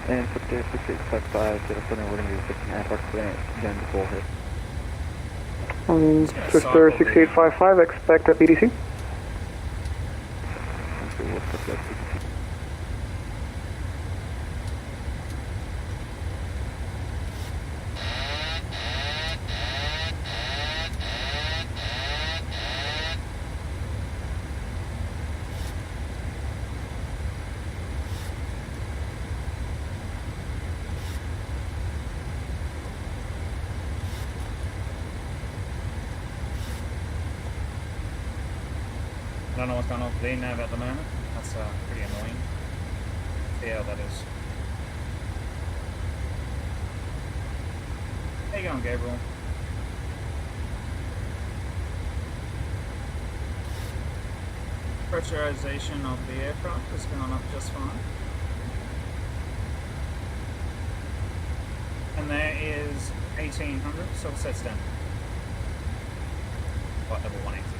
And with Air 6855, Seattle Center, we're going to be 6.5 hours plant, again to full hit. Sifter 6855, expect a PDC. Okay, we'll put that PDC. I don't know what's going on with VNAV at the moment. That's pretty annoying. See how that is. How you going, Gabriel? Pressurization of the aircraft is going up just fine. And there is 1800, so it sets down. Flight level 180.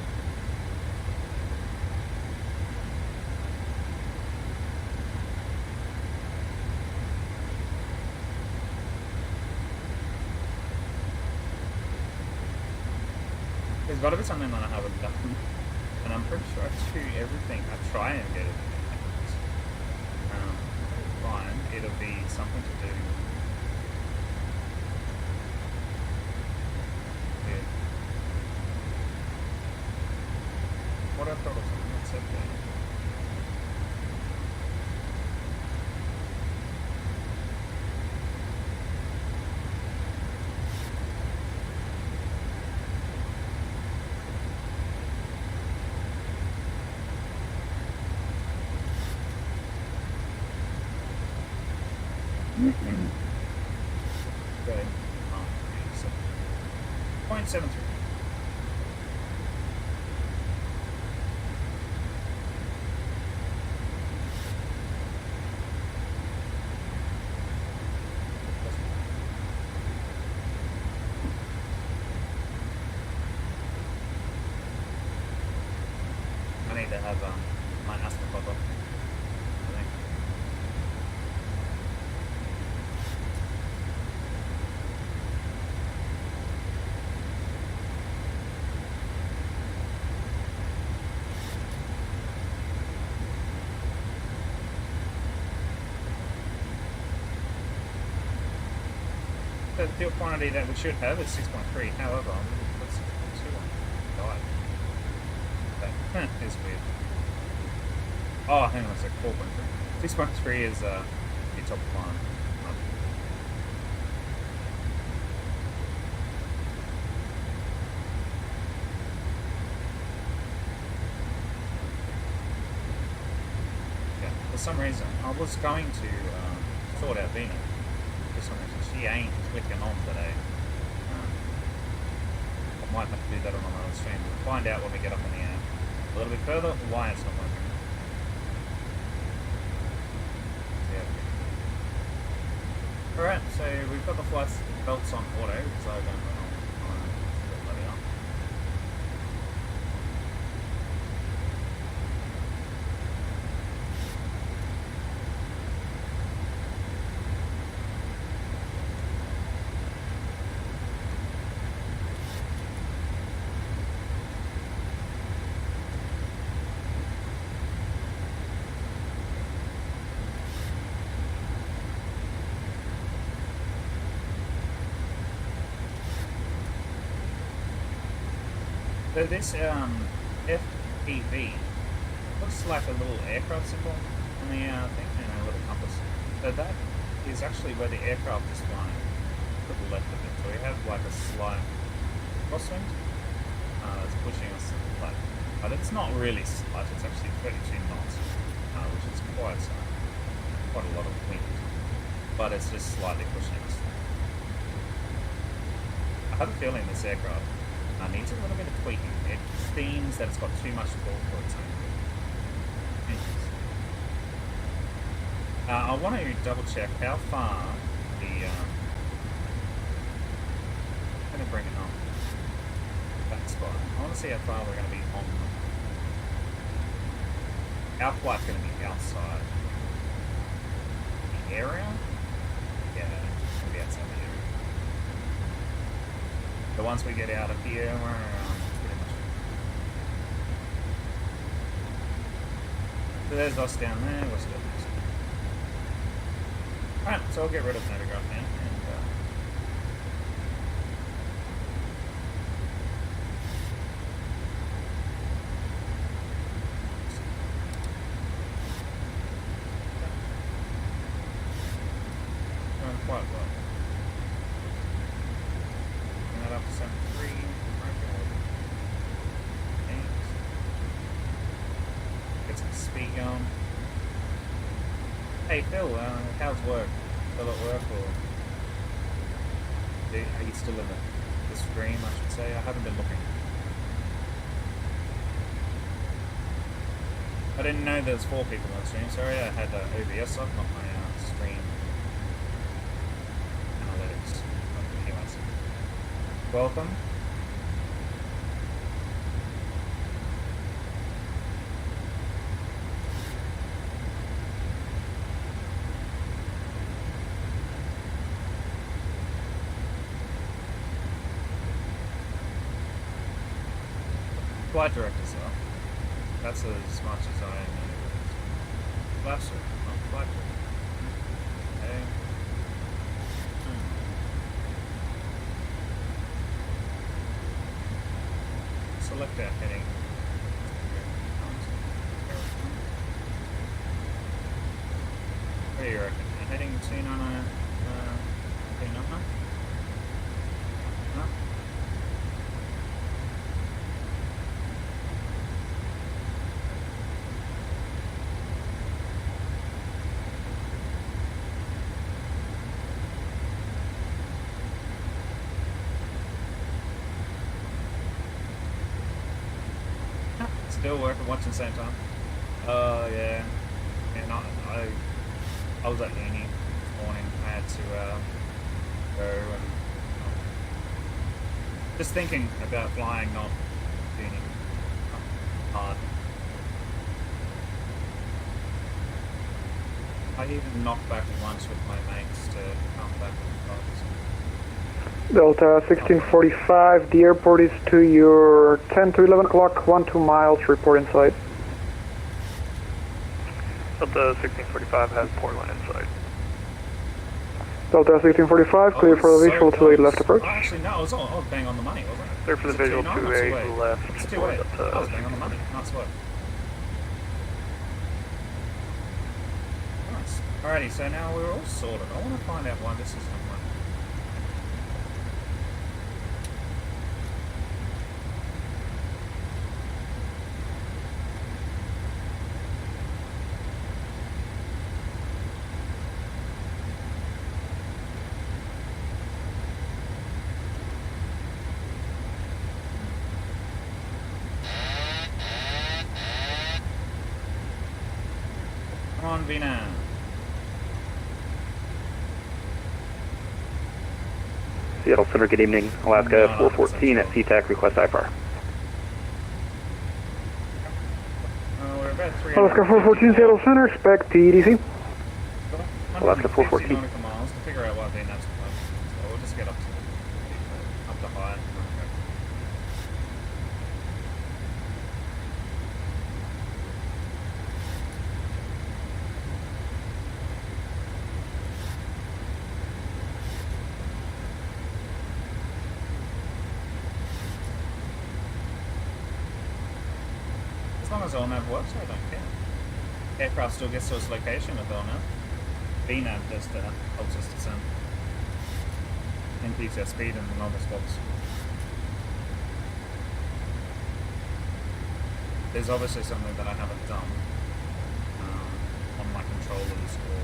There's got to be something that I haven't done, and I'm pretty sure I do everything. I try and get it. Fine, it'll be something to do. Yeah. What I've got is something that's set there. Okay. 0.73. I need to have my asthma pop up. I think. The fuel quantity that we should have is 6.3. However, I'm going to put 6.2 on diet. That is weird. Oh, hang on a sec. 4.3. 6.3 is your top line. Yeah, for some reason, I was going to sort out Vina. For some reason, she ain't clicking on today. I might have to do that on another stream. We'll find out when we get up in the air a little bit further why it's not working. Yeah. Alright, so we've got the flight belts on auto, because I don't know. Bloody up. So this FPV looks like a little aircraft symbol on the thing, and a little compass. So that is actually where the aircraft is flying, to the left of it. So we have like a slight crosswind that's pushing us to the left. But it's not really slight, it's actually 32 knots, which is quite a lot of wind. But it's just slightly pushing us. I have a feeling this aircraft needs a little bit of tweaking. It seems that it's got too much torque for its own engines. I want to double check how far the I'm going to bring it on that spot. I want to see how far we're going to be on them. Our flight's going to be outside the area. Yeah, it's going to be outside the area. But once we get out of here, we're pretty much. So there's us down there. We're still. Alright, so I'll get rid of photograph now. And, going quite well. Bring that up to 73. Get some speed going. Hey Phil, how's work? Still at work, or are you still in the stream, I should say? I haven't been looking. I didn't know there was 4 people on the stream, sorry. I had OBS up, not my stream analytics. Anyways. Welcome. Flight director, so that's as much as I am. Blaster, not flight director. Okay. Select our heading. What do you reckon? Heading 290. Still working, watching the same time. Yeah. And I was at uni this morning. I had to go and just thinking about flying, not doing it hard. I even knocked back lunch with my mates to come back with the cars. Delta 1645, the airport is to your 10 to 11 o'clock, 12 miles, report in sight. Delta 1645 has Portland in sight. Delta 1645, clear for the visual to 8 left approach. Oh, actually, no, I was bang on the money, wasn't it? Clear for the visual to 8 left. It's 2-8. I was bang on the money, not slow. Nice. Alrighty, so now we're all sorted. I want to find out why this is not running. Come on, Vina. Seattle Center, good evening. Alaska 414 at CTAC, request IFR. We're about 3 Alaska 414, Seattle Center, expect TDC. Alaska 414. nautical miles to figure out what VNAV's supposed to do. So we'll just get up to high. As long as all nav works, I don't care. aircraft still gets to its location with or not. VNAV just helps us descend. Increase our speed in the normal spots. There's obviously something that I haven't done on my controllers or.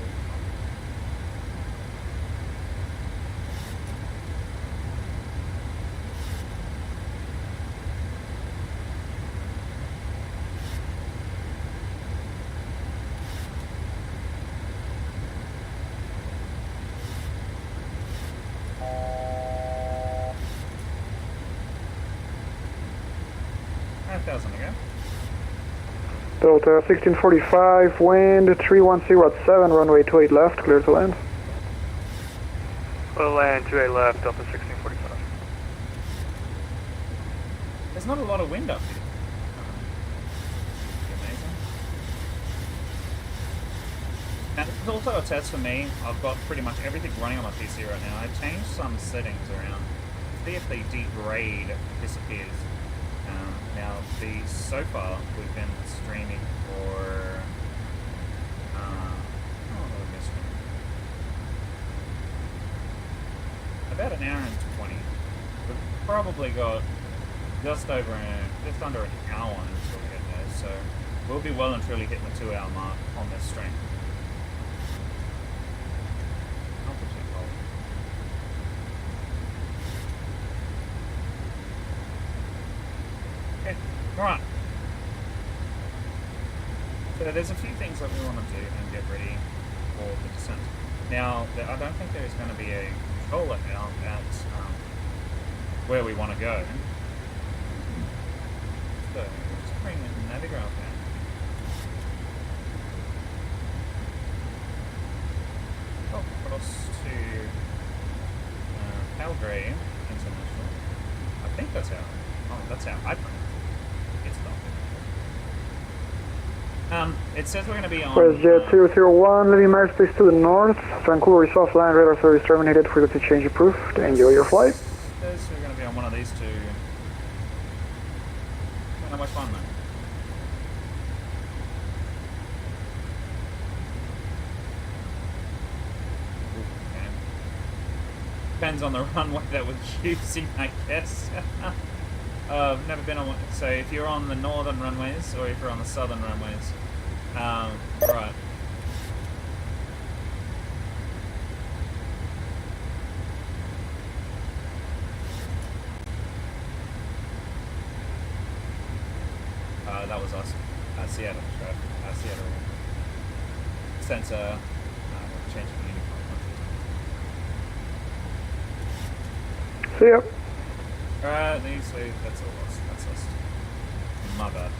Again. Delta 1645, wind 310 at 7, runway 28 left, clear to land. We'll land 28 left, Delta 1645. There's not a lot of wind up here. Amazing. And it's also a test for me. I've got pretty much everything running on my PC right now. I changed some settings around. See if they degrade disappears. Now, so far, we've been streaming for, about an hour and 20. We've probably got just under an hour until we get there, so we'll be well and truly hitting the 2-hour mark on this stream. Right. So there's a few things that we want to do and get ready for the descent. Now, I don't think there's going to be a controller out at where we want to go. So let's bring the navigator up there. Oh, across to Calgary International. I think that's how. Oh, that's how I pronounce it. It's not. It says we're going to be on. WestJet 001, leaving airspace to the north. Vancouver is offline, radar service terminated. Frequency change approved. Enjoy your flight. It says we're going to be on one of these two. Not much fun, man. Okay. Depends on the runway that we're choosing, I guess. I've never been on one, so if you're on the northern runways or if you're on the southern runways, right. That was us. Seattle traffic. Seattle sensor. We're changing the uniform. See ya. Alright, that's all us. That's us. My bad.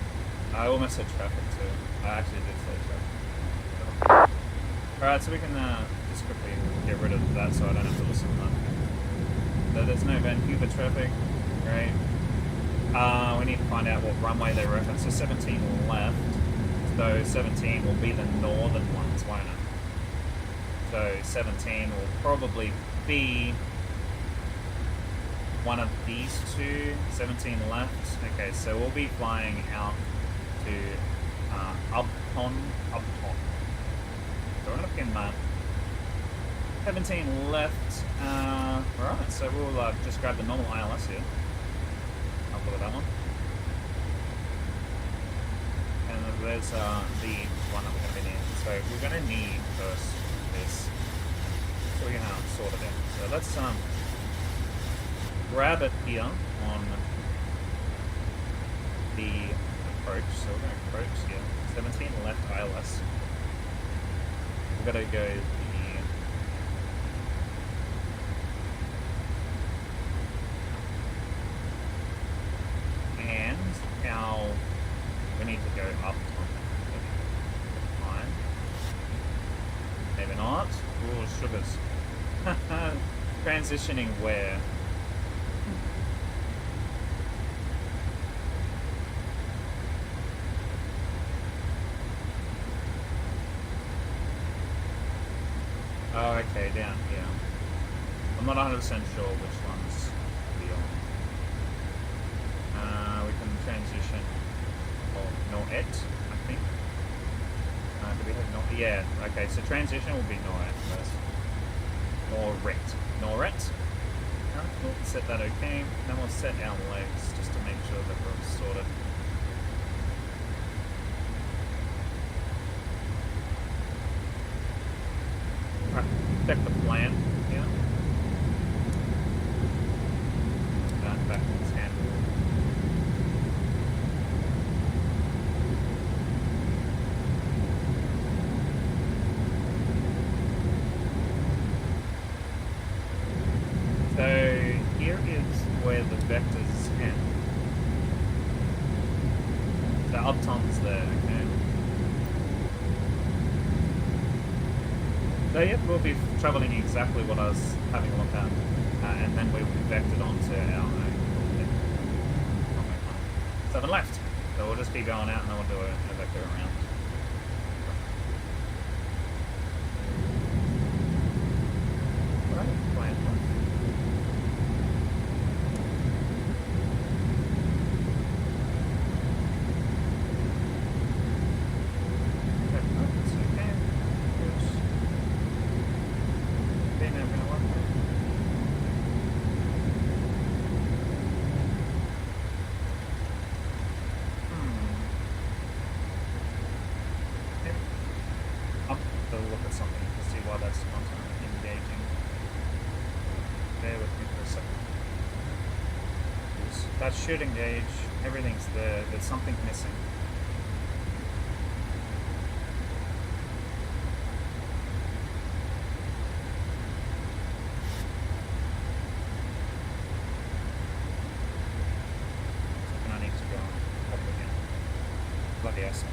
I almost said traffic too. I actually did say traffic. Alright, so we can just quickly get rid of that so I don't have to listen to that. So there's no Vancouver traffic. Great. We need to find out what runway they reference. So 17 left. So 17 will be the northern ones, won't it? So 17 will probably be one of these two. 17 left. Okay, so we'll be flying out to Upton. So we're going to pin that. 17 left. Alright, so we'll just grab the normal ILS here. I'll follow that one. And there's the one that we're going to be needing. So we're going to need first this. So we're going to sort it out. So let's grab it here on the approach. So we're going to approach here. 17 left ILS. We're going to go and now we need to go up. Fine. Maybe not. Ooh, sugars. Transitioning where? Oh, okay, down here. I'm not 100% sure which ones to be on. We can transition, or no, it, I think. Yeah, okay, so transition will be Norret first. Norret. Norret. We'll set that okay. Then we'll set our legs just to make sure that we're sorted. Right, check the plan here. Backwards handle. So here is where the vectors end. The uptom's there, okay? So yep, we'll be travelling exactly what I was having a look at. And then we will be vectored onto our seven left. So we'll just be going out and then we'll do a vector around. Right, plan. That should engage, everything's there, there's something missing. And I need to go up again. Bloody ass.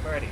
Alrighty.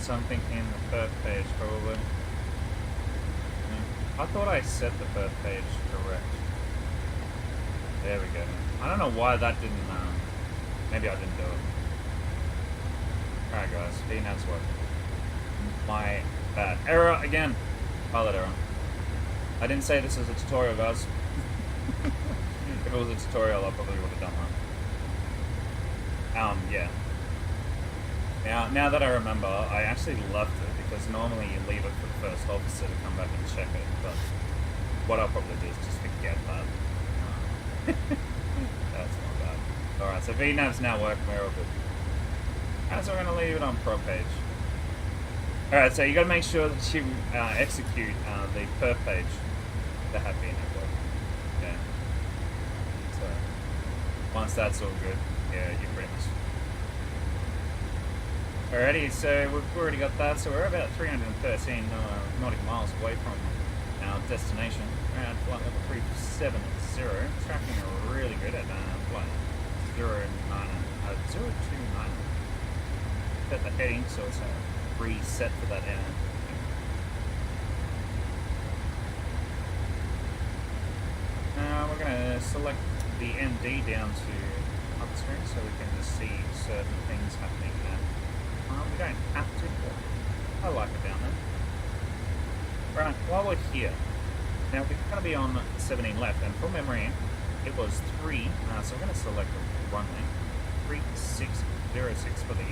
So I'm thinking the first page probably. I thought I set the first page correct. There we go. I don't know why that didn't, maybe I didn't do it. Alright guys, VNav's working. My bad. Error again! Pilot error. I didn't say this was a tutorial, guys. If it was a tutorial, I probably would have done that. Yeah. Now that I remember, I actually left it because normally you leave it for the first officer to come back and check it, but what I'll probably do is just forget that. That's not bad. Alright, so VNav's now working, we're all good. Alright, so we're going to leave it on pro page. Alright, so you got to make sure that you execute the perf page to have VNav work. Okay. So, once that's all good, yeah, you're pretty much... Alrighty, so we've already got that, so we're about 313 nautical miles away from our destination. We're at flight level 370, tracking really good at flight 029. Set the heading, so it's reset for that end. We're going to select the MD down to upstream so we can see certain things happening there. We don't have to, but I like it down there. Right, while we're here, Now we're going to be on 17 left, and from memory, it was 3, so I'm going to select the runway. 3606 for the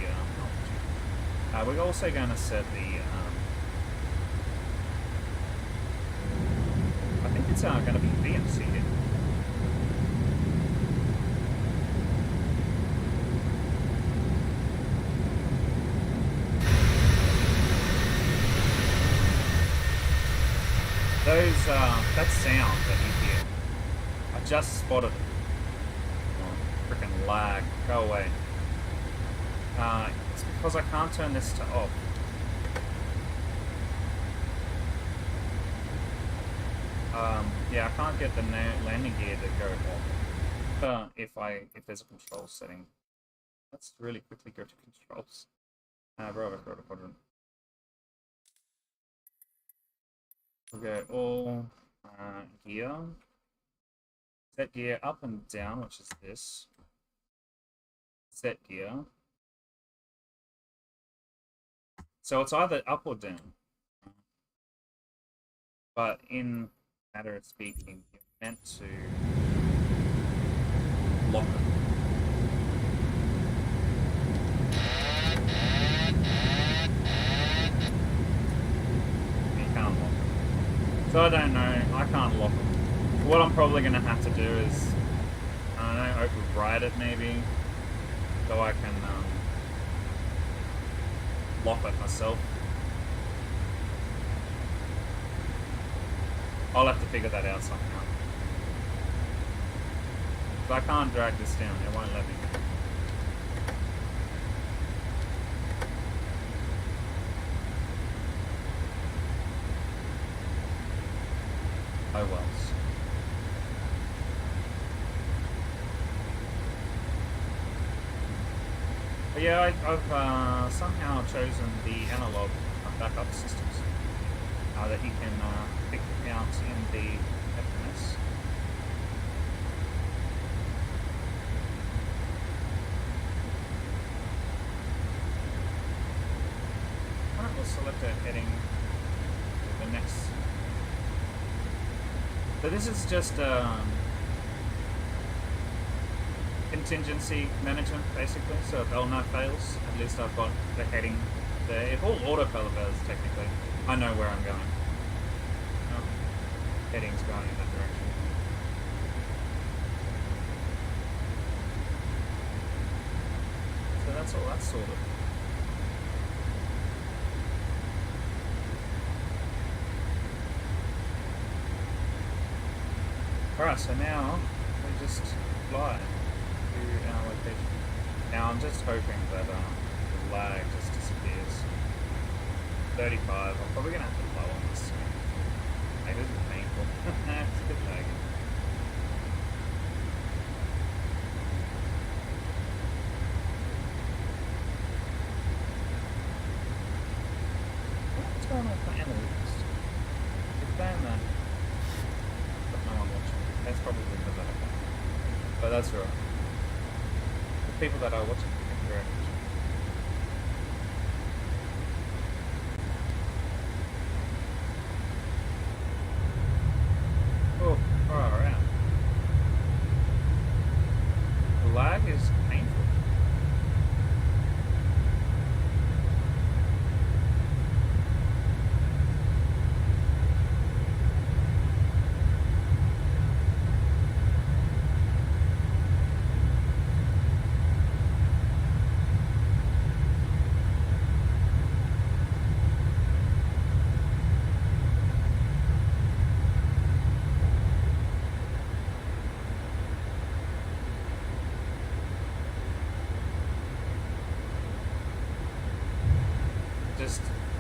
altitude. We're also going to set the, I think it's going to be VMC here. Those, that sound that you hear, I just spotted it. Oh, freaking lag, go away. It's because I can't turn this to off. Yeah, I can't get the landing gear to go off. If there's a control setting. Let's really quickly go to controls. Bravo, quadrant. We'll go all gear. Set gear up and down, which is this. Set gear. So it's either up or down. But in matter of speaking, you're meant to lock it. You can't lock it. So I don't know, I can't lock it. What I'm probably going to have to do is, I don't know, override it maybe, so I can lock it myself. I'll have to figure that out somehow. But I can't drag this down, it won't let me. Oh well. But yeah, I've somehow chosen the analog backup systems that you can pick out in the FMS. Alright, we'll select a heading to the next. So this is just contingency management, basically. So if LNAV fails, at least I've got the heading there. If all autopilot fails, technically, I know where I'm going. Oh, heading's going in that direction. So that's all that's sorted. Alright, so now we just fly to our location. Now I'm just hoping that the lag just disappears. 35, I'm probably going to have to lower on this. Maybe this is painful. It's a bit laggy. What's going on with my analytics? It's down there. But no one watching. That's probably because I have that. But that's right. The people that are watching can correct. Oh, far out. The lag is painful.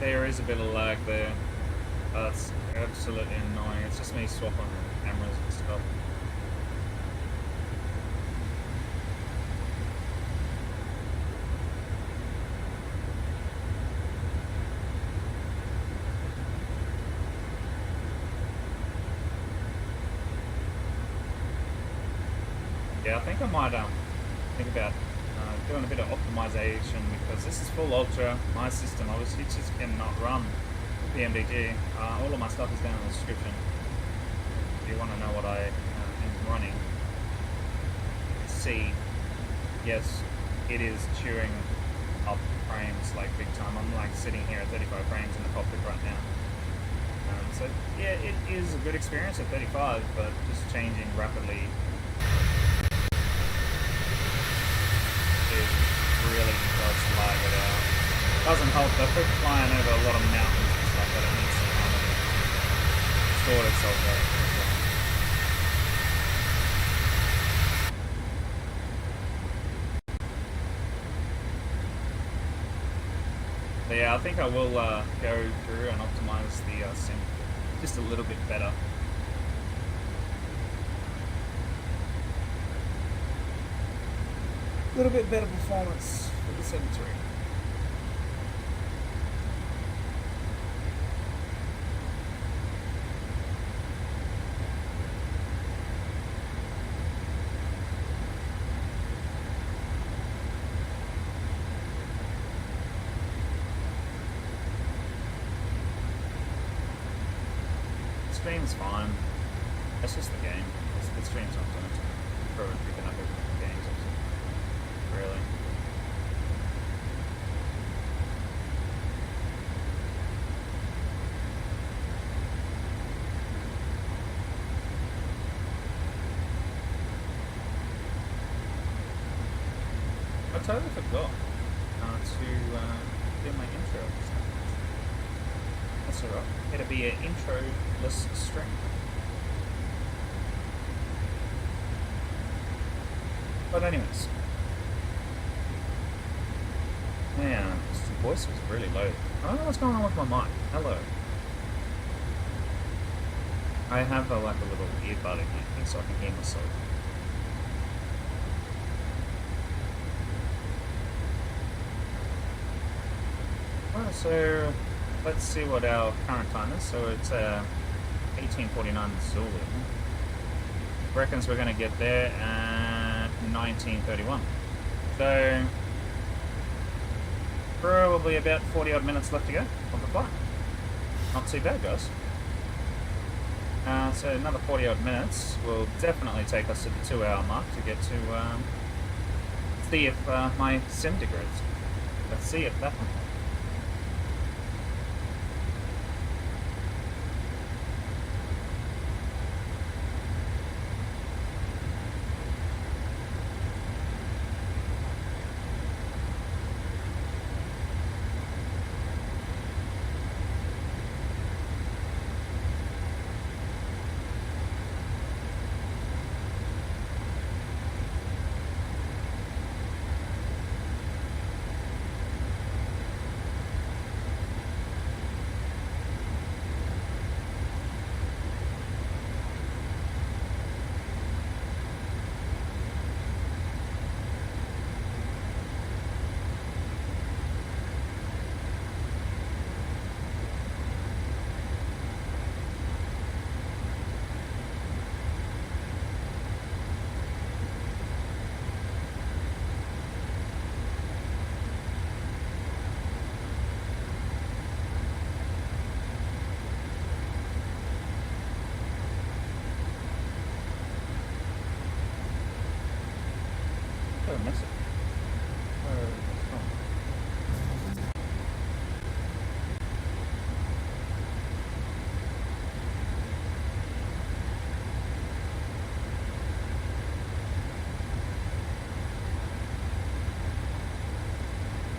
There is a bit of lag there. That's absolutely annoying. It's just me swapping cameras and stuff. Yeah, I think I might think about doing a bit of optimization, because this is full ultra. My system obviously just cannot run PMDG. All of my stuff is down in the description. you want to know what I am running, see, yes, it is chewing up frames like big time. I'm like sitting here at 35 frames in the cockpit right now. So yeah, it is a good experience at 35, but just changing rapidly it really does lag it out. Doesn't help though, if it's flying over a lot of mountains and stuff, that it needs to kind of sort itself out. But yeah, I think I will go through and optimize the sim just a little bit better. A little bit better performance for the 73. Stream's fine. That's just the game. The stream's not doing it. For picking up everything games, really. I totally forgot to do my intro. That's alright. It'll be an intro-less stream. But anyways. Man, this voice was really low. I don't know what's going on with my mic. Hello. I have like a little earbud in here so I can hear myself. Well, so let's see what our current time is. So it's 1849 Zulu. Reckons we're going to get there at 1931. So probably about 40 odd minutes left to go on the flight. Not too bad, guys. So another 40 odd minutes will definitely take us to the 2 hour mark to get to see if my sim degrades. Let's see if that one.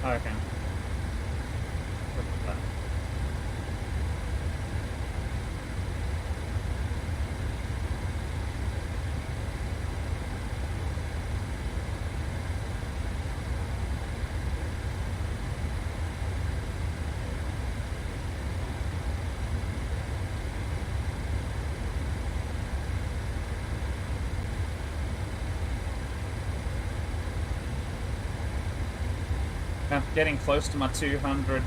Okay. Look at that. Getting close to my 200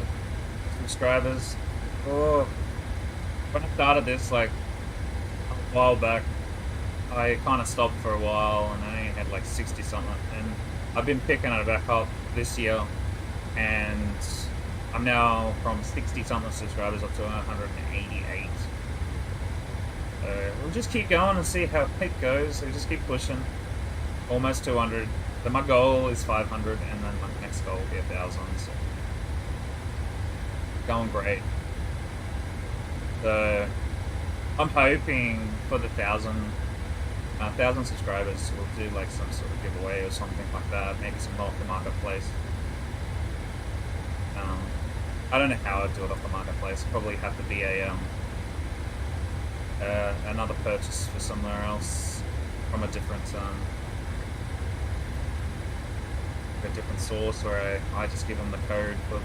subscribers. Oh, when I started this like a while back, I kind of stopped for a while and I only had like 60 something, and I've been picking it back up this year, and I'm now from 60 something subscribers up to 188. So we'll just keep going and see how it goes. We'll just keep pushing. Almost 200. Then my goal is 500, and then my next goal will be 1,000. So going great. So I'm hoping for the 1,000 subscribers, we'll do like some sort of giveaway or something like that. Maybe some off the marketplace. I don't know how I'd do it off the marketplace. Probably have to be another purchase for somewhere else from a different source, where I just give them the code for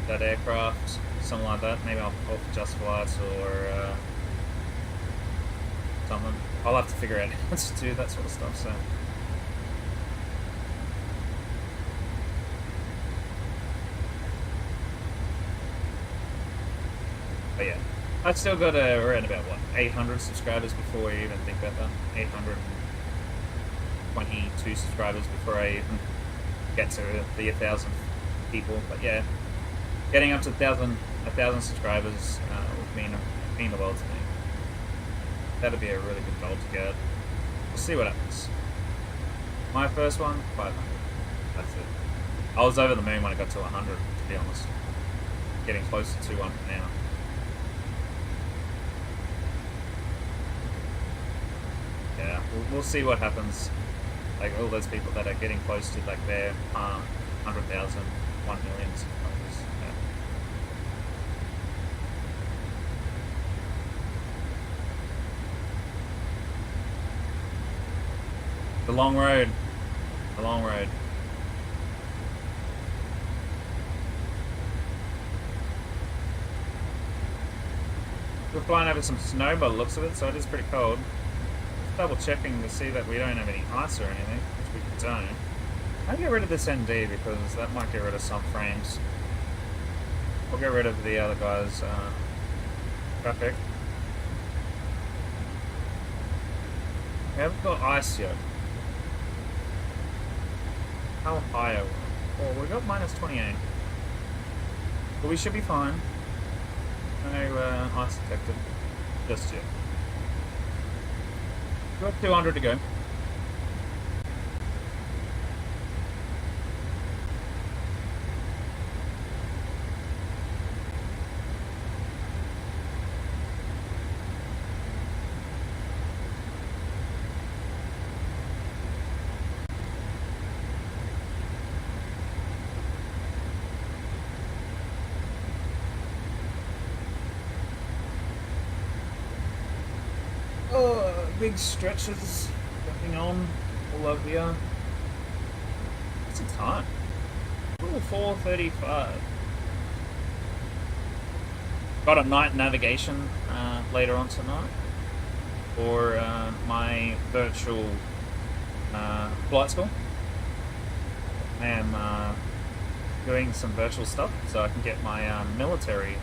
that aircraft, something like that. Maybe off Just Flights or something. I'll have to figure out how to do that sort of stuff. So. But yeah, I've still got around about, what, 800 subscribers before I even think about that. 822 subscribers before I even get to the 1,000 people. But yeah, getting up to 1,000 subscribers would mean the world to me. That'd be a really good goal to get. We'll see what happens. My first one, 500. That's it. I was over the moon when I got to 100, to be honest. Getting close to 200 now. Yeah, we'll see what happens. Like all those people that are getting close to like their 100,000, 1 million subscribers. Yeah. The long road. The long road. We're flying over some snow by the looks of it, so it is pretty cold. Double checking to see that we don't have any ice or anything, which we don't. I'll get rid of this ND because that might get rid of some frames. We'll get rid of the other guy's traffic. We haven't got ice yet. How high are we? Oh, we got minus 28. But we should be fine. No ice detected just yet. We've got 200 to go. Big stretches going on all over here. What's the time? Ooh, 4:35. Got a night navigation later on tonight for my virtual flight school. I am doing some virtual stuff so I can get my military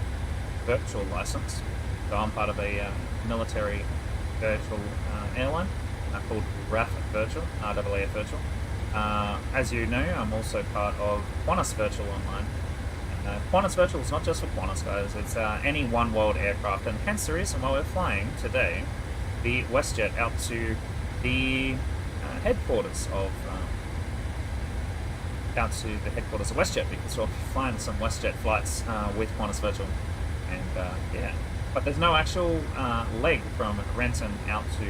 virtual license. So I'm part of a military virtual airline called RAF Virtual, RAAF Virtual. As you know, I'm also part of Qantas Virtual Online. Qantas Virtual is not just for Qantas, guys. It's any one world aircraft, and hence the reason why we're flying today the WestJet out to the headquarters of WestJet, because we'll be flying some WestJet flights with Qantas Virtual, and yeah. But there's no actual leg from Renton out to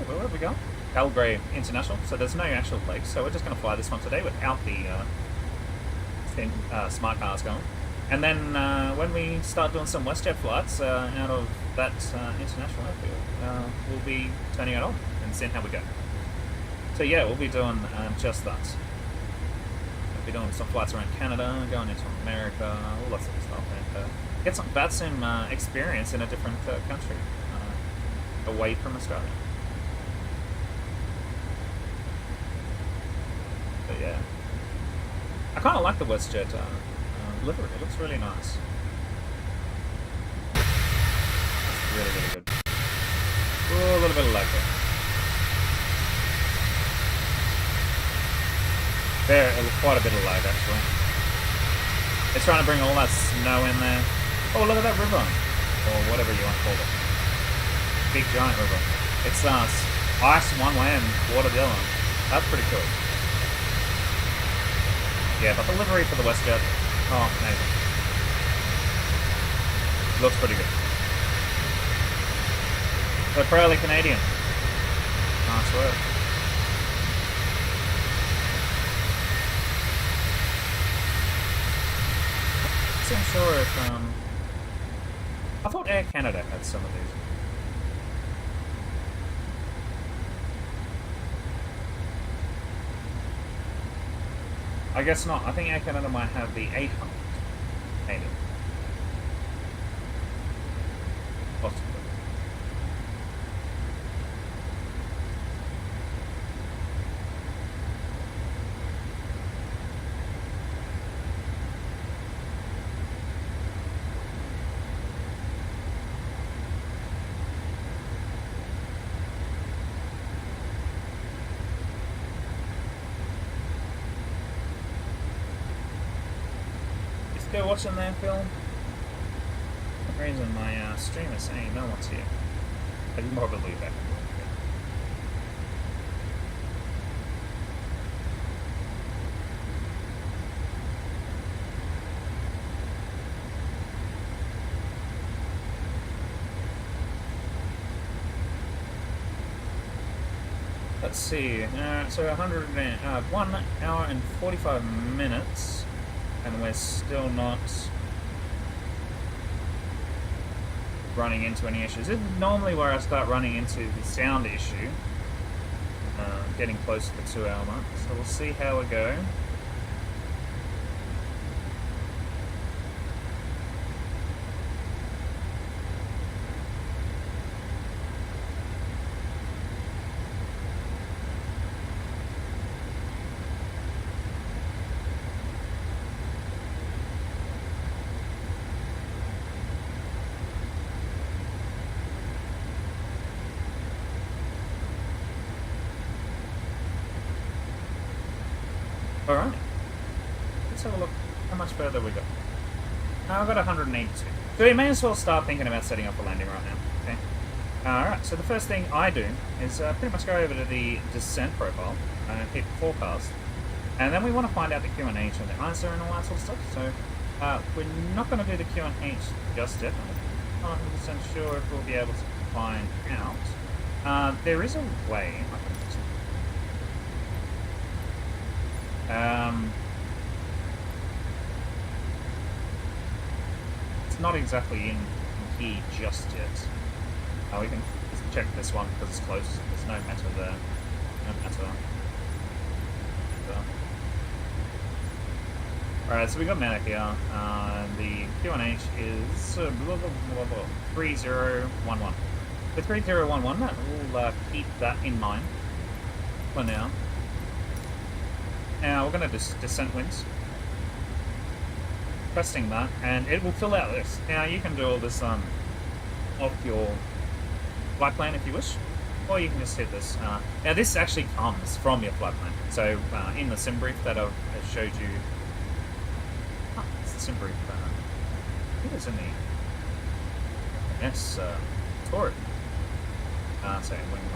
where have we gone? Calgary International. So there's no actual leg. So we're just going to fly this one today without the smart cars going. And then when we start doing some WestJet flights out of that international airfield, we'll be turning it on and seeing how we go. So yeah, we'll be doing just that. Be doing some flights around Canada, going into America, all that sort of stuff, and get some VATSIM experience in a different country, away from Australia. But yeah, I kind of like the WestJet livery. It looks really nice. It's really, really good. Oh, a little bit of lag there. Quite a bit of lag actually. It's trying to bring all that snow in there. Oh, look at that river. Or whatever you want to call it. Big giant river. It's ice one way and water the other. That's pretty cool. Yeah, but the livery for the WestJet, oh, amazing. Looks pretty good. They're proudly Canadian. Nice work. I'm sure if, I thought Air Canada had some of these. I guess not. I think Air Canada might have the 800. Maybe. Possibly. Still watching that film? For some reason my stream is saying no one's here. I can probably leave that. Let's see. So 1 hour and 45 minutes. And we're still not running into any issues. This is normally where I start running into the sound issue. Getting close to the 2 hour mark. So we'll see how we go. Alright, let's have a look how much further we got. I've got 182. So we may as well start thinking about setting up a landing right now. Okay. Alright, so the first thing I do is pretty much go over to the descent profile and hit forecast. And then we want to find out the QNH and the ISO and all that sort of stuff. So we're not going to do the QNH just yet. I'm not 100% sure if we'll be able to find out. There is a way I can it's not exactly in here just yet. We can just check this one because it's close. There's no matter there. No matter. Alright, so we got Manic here. The QNH is 3011. With 3011, we'll keep that in mind for now. Now we're going to descent winds. Pressing that, and it will fill out this. Now you can do all this off your flight plan if you wish, or you can just hit this. Now this actually comes from your flight plan. So in the sim brief that I've showed you, it's the sim brief. I think it's in the MS tutorial. So when you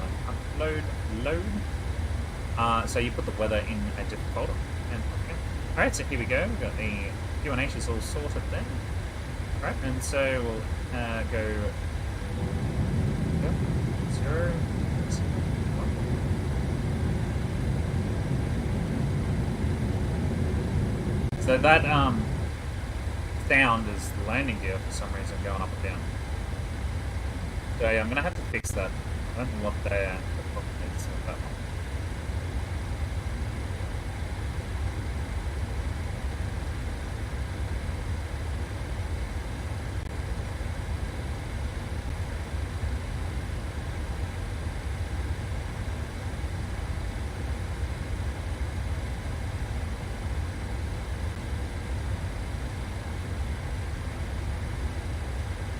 load. So you put the weather in a different folder. And okay. Alright, so here we go. We've got the QNH is all sorted there. Alright, and so we'll go 0. So that sound is the landing gear for some reason going up and down. So yeah, I'm gonna have to fix that. I don't know what the problem is with that one.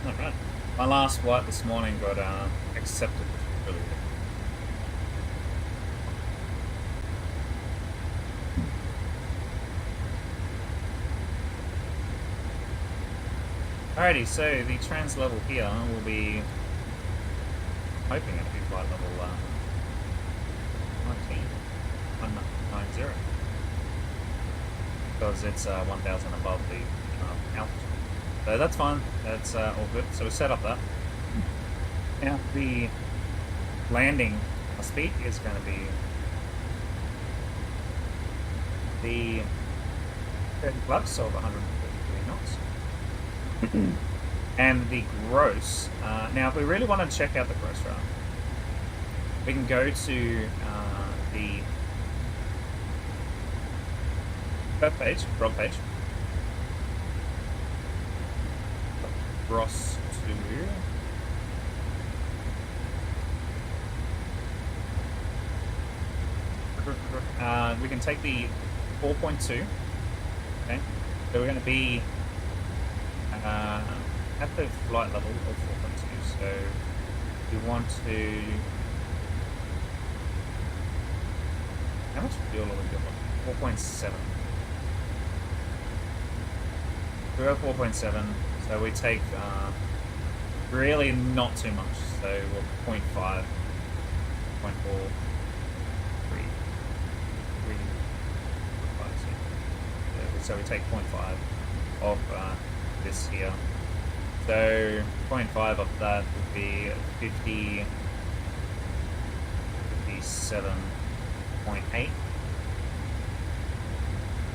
Alright. My last flight this morning got accepted, which was really good. Alrighty, so the trans level here will be, hoping it'll be flight level 190, because it's 1,000 above the altitude. So that's fine, that's all good. So we set up that. Now the landing speed is going to be the 30 flaps, so 133 knots. And the gross, now if we really want to check out the gross rate, we can go to the first page, front page, gross to we can take the 4.2, okay, so we're going to be at the flight level of 4.2, so you want to, how much fuel are we doing? 4.7. We're at 4.7, so we take really not too much, so we're 0.5, 0.4, 3, 5, 6. So we take 0.5 of this here. So 0.5 of that would be 57.8,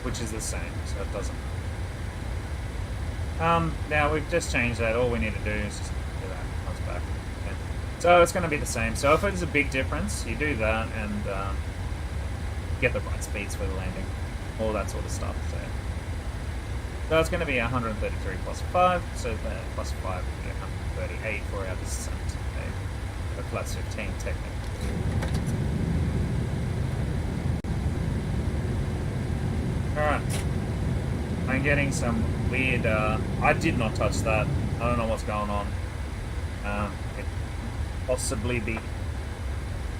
which is the same, so it doesn't. Now we've just changed that. All we need to do is just do that once back. Okay. So it's going to be the same. So if there's a big difference, you do that and get the right speeds for the landing, all that sort of stuff. So it's going to be 133 plus 5, so plus 5 would be 138 for our descent. Okay. So plus 15 technically. Alright. I'm getting some weird, I did not touch that. I don't know what's going on. It could possibly be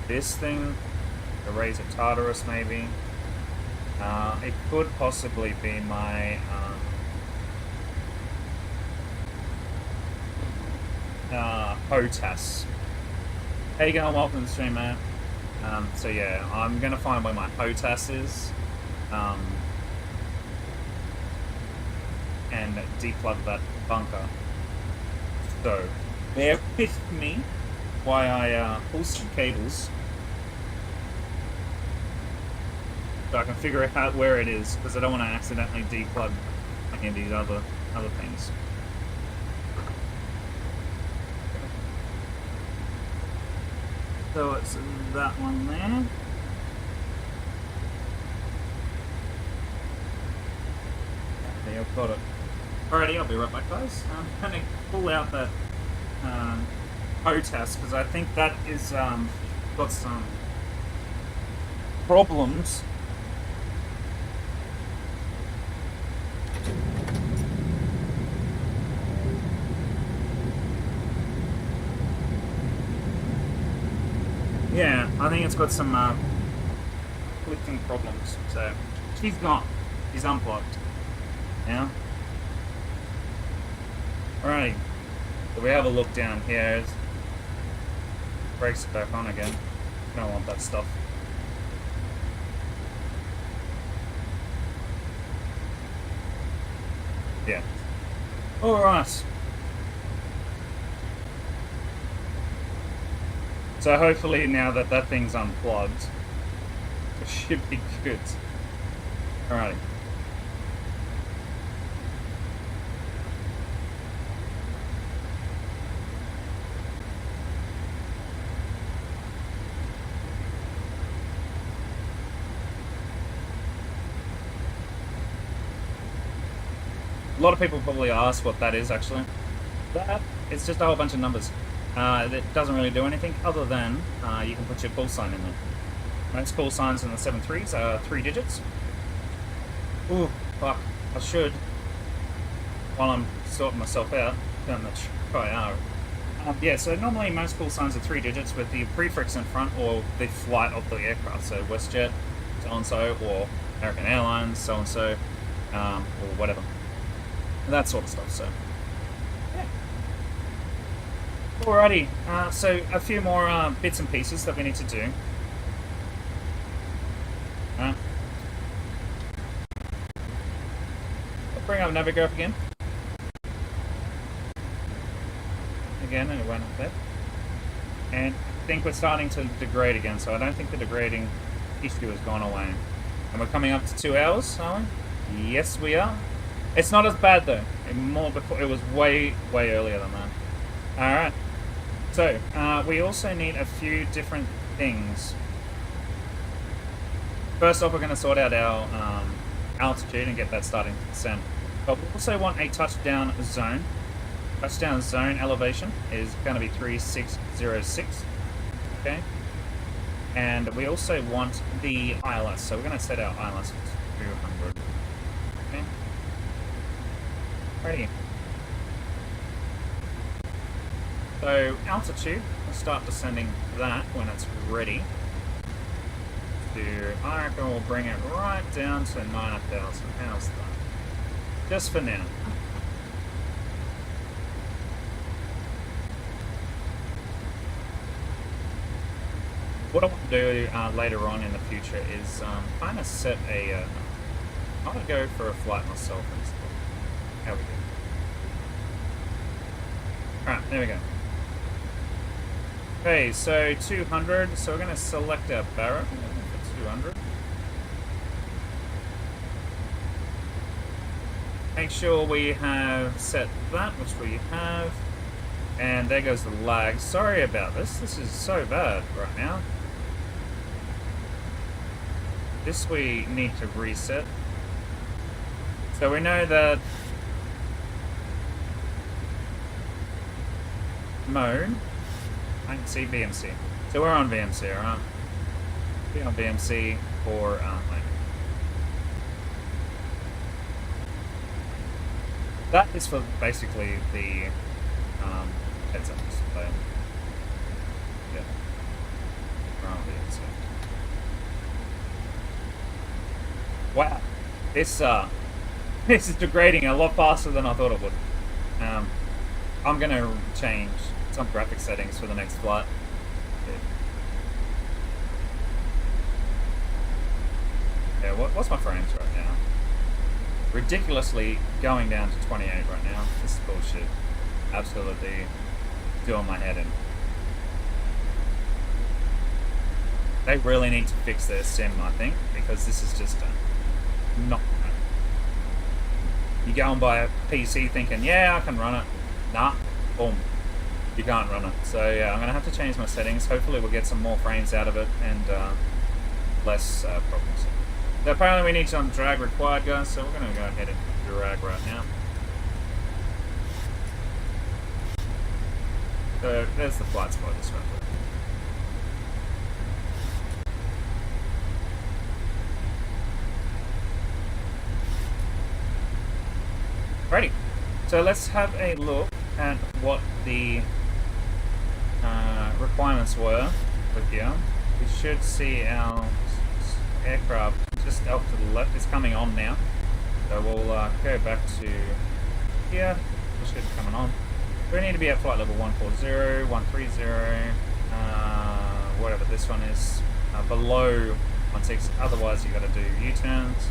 this thing, the H.O.T.A.S maybe. It could possibly be my H.O.T.A.S. How you going? Welcome to the stream, man. So yeah, I'm gonna find where my H.O.T.A.S is, and deplug that bunker. So bear with me while I pull some cables so I can figure out where it is, because I don't want to accidentally deplug any of these other things. So it's that one there. Okay, I've got it. Alrighty, I'll be right back, guys. I'm going to pull out that H.O.T.A.S because I think that is got some problems. Yeah, I think it's got some conflicting problems. So she's gone. She's unplugged. Yeah. Alrighty. So we have a look down here. Brakes are back on again. Don't want that stuff. Yeah. Alright. So hopefully now that that thing's unplugged, it should be good. Alrighty. A lot of people probably ask what that is actually. That, it's just a whole bunch of numbers. It doesn't really do anything other than you can put your call sign in there. Most call signs in the 7.3s are 3 digits. Ooh, fuck. I should, while I'm sorting myself out, I'm not sure if I are. Yeah, so normally most call signs are 3 digits with the prefix in front or the flight of the aircraft. So WestJet, so-and-so, or American Airlines, so-and-so, or whatever. That sort of stuff, so. Alrighty, so a few more bits and pieces that we need to do. I'll bring up Navigo up again. Again, and it went up there. And I think we're starting to degrade again, so I don't think the degrading issue has gone away. And we're coming up to 2 hours, are we? Yes, we are. It's not as bad though. It was way earlier than that. Alright. So, we also need a few different things. First off, we're going to sort out our altitude and get that starting to descend. But we also want a touchdown zone. Touchdown zone elevation is going to be 3606. Okay. And we also want the ILS. So we're going to set our ILS to 200. Okay. Ready. So altitude, we'll start descending that when it's ready. I reckon we'll bring it right down to 9,000. How's that? Just for now. What I want to do later on in the future is kind of set a... I'm going to go for a flight myself instead. How we go? Alright, there we go. Okay, so 200, so we're going to select our Barrett for 200. Make sure we have set that, which we have. And there goes the lag. Sorry about this. This is so bad right now. This we need to reset. So we know that mode, I can see VMC. So we're on VMC, alright? Be on VMC for like, that is for basically the heads up display. Yeah. We're on VMC. Wow. This is degrading a lot faster than I thought it would. I'm gonna change some graphic settings for the next flight. Yeah, what's my frames right now? Ridiculously going down to 28 right now. This is bullshit. Absolutely doing my head in. They really need to fix their sim, I think, because this is just not right. You go and buy a PC thinking, yeah, I can run it. Nah, boom. You can't run it. So yeah, I'm going to have to change my settings. Hopefully we'll get some more frames out of it and less problems. So apparently we need some drag required, guys, so we're going to go ahead and drag right now. So there's the flight spot this one. Ready. So let's have a look at what the requirements were with here. We should see our aircraft just off to the left. It's coming on now. So we'll go back to here. It should be coming on. We need to be at flight level 140, 130, whatever this one is, below 16. Otherwise you got to do U-turns.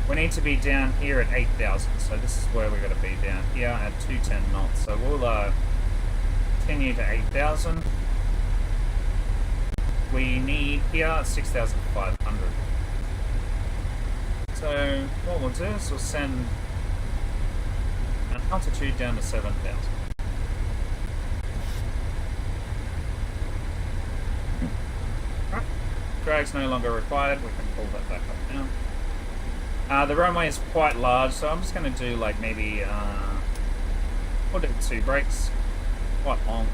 We need to be down here at 8,000, so this is where we're going to be, down here at 210 knots. So we'll continue to 8,000. We need here 6,500. So what we'll do is we'll send an altitude down to 7,000. Right. Drag's no longer required. We can pull that back up now. The runway is quite large, so I'm just going to do like maybe we'll do 2 brakes, quite long.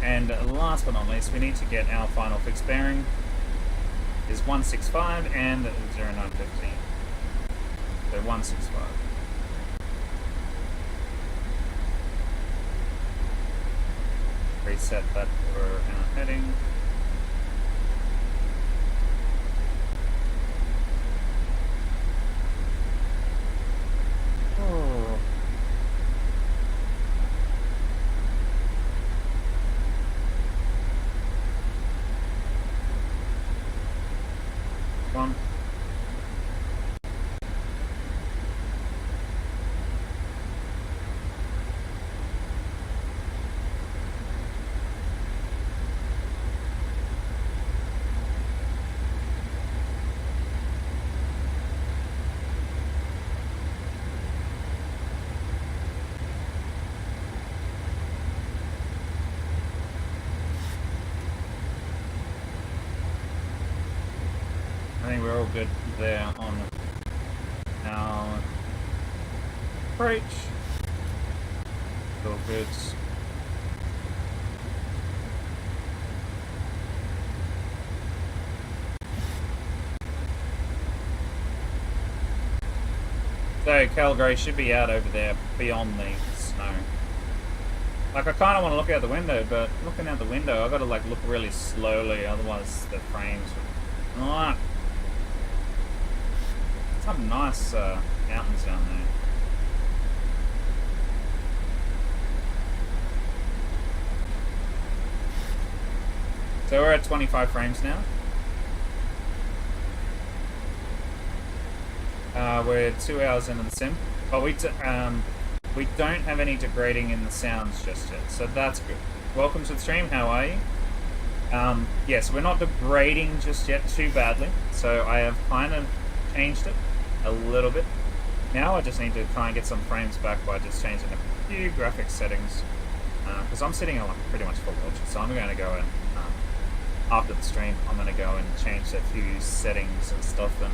And last but not least, we need to get our final fixed bearing. Is 165 and 0915. So 165. Reset that for our heading. good there on our approach. All good. So Calgary should be out over there beyond the snow. Like I kind of want to look out the window, but looking out the window, I've got to like look really slowly, otherwise the frames. Ah, some nice mountains down there. So we're at 25 frames now. We're 2 hours into the sim, but we don't have any degrading in the sounds just yet, so that's good. Welcome to the stream, how are you? Yes, we're not degrading just yet too badly, so I have kind of changed it a little bit. Now I just need to try and get some frames back by just changing a few graphics settings, because I'm sitting on like pretty much full watch, so I'm going to go and after the stream, I'm going to go and change a few settings and stuff and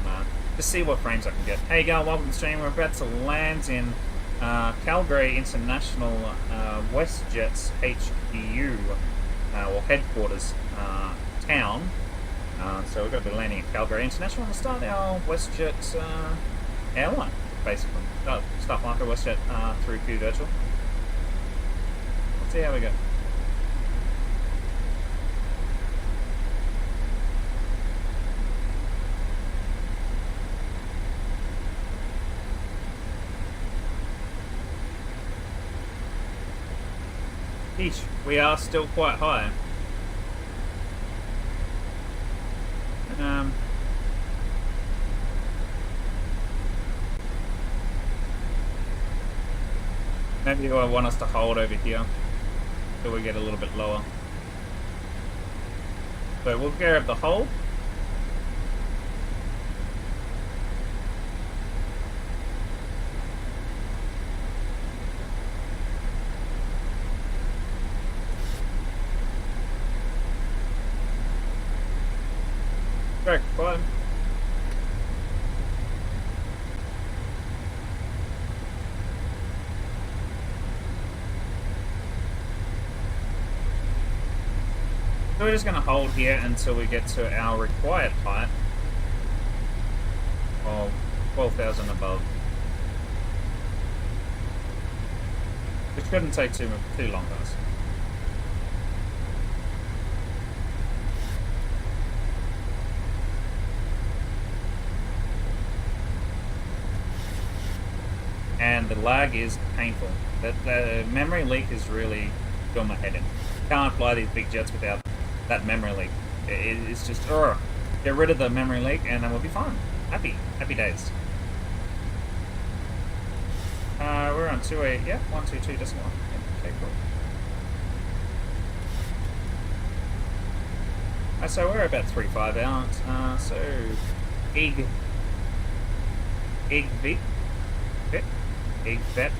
just see what frames I can get. Hey guys, welcome to the stream. We're about to land in Calgary International WestJet's HQ, or headquarters town. So we're going to be landing at Calgary International to start our WestJet airline, basically. Start market WestJet through Q Virtual. Let's see how we go. Eesh, we are still quite high. Maybe I want us to hold over here till we get a little bit lower. So we'll grab the hold. Correct, fine. So we're just going to hold here until we get to our required height of 12,000 above. Which shouldn't take too long, guys. And the lag is painful. The memory leak is really doing my head in. Can't fly these big jets without that memory leak. It's just, get rid of the memory leak and then we'll be fine. Happy days. We're on 122.1. Yeah, 122.1. Okay, cool. So we're about 3.5 out. So, Vet.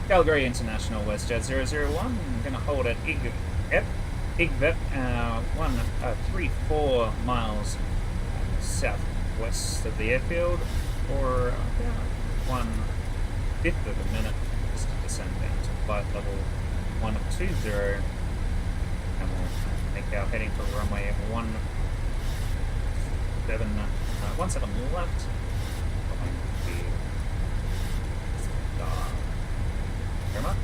Calgary International WestJet 001. I'm going to hold at Vet, 134 miles southwest of the airfield, or about 1/5 of a minute just to descend down to flight level 120, and we'll make our heading for runway 17 left. Very much.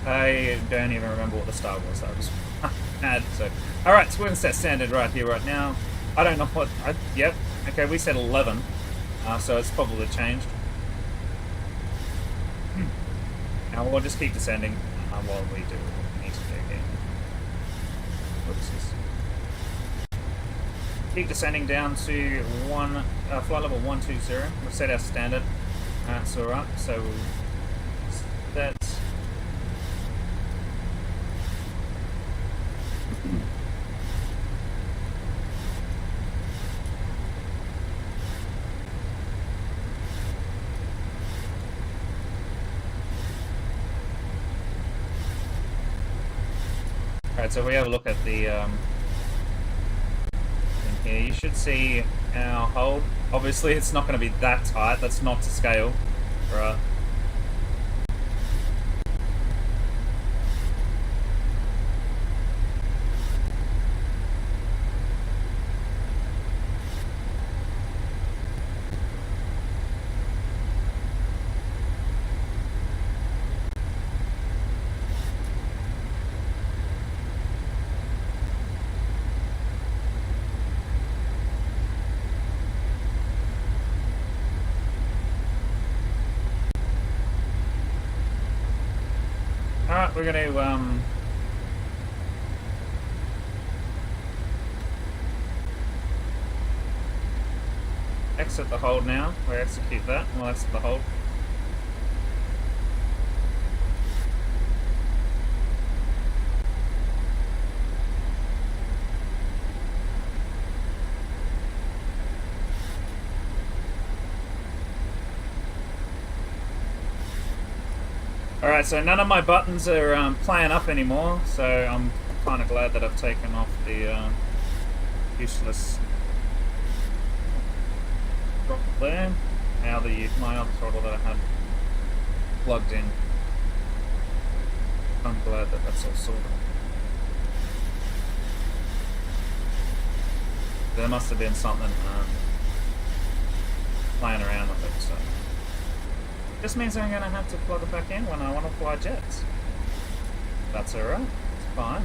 I don't even remember what the start was. That was bad. So, all right, so we're gonna set standard right here, right now. I don't know what. Yep. Okay, we said 11, so it's probably changed. Now we'll just keep descending while we do what we need to do here. What is this? Keep descending down to flight level 120. We've set our standard. That's all right. So. That's Alright, so we have a look at the Yeah, you should see our hold. Obviously, it's not going to be that tight. That's not to scale. Right. Alright, we're going to, exit the hold now. We'll execute that, and we'll exit the hold. Alright, so none of my buttons are playing up anymore, so I'm kind of glad that I've taken off the useless throttle there. Now my other throttle that I had plugged in. I'm glad that that's all sorted. There must have been something playing around with it, so. This means I'm going to have to plug it back in when I want to fly jets. That's alright. It's fine.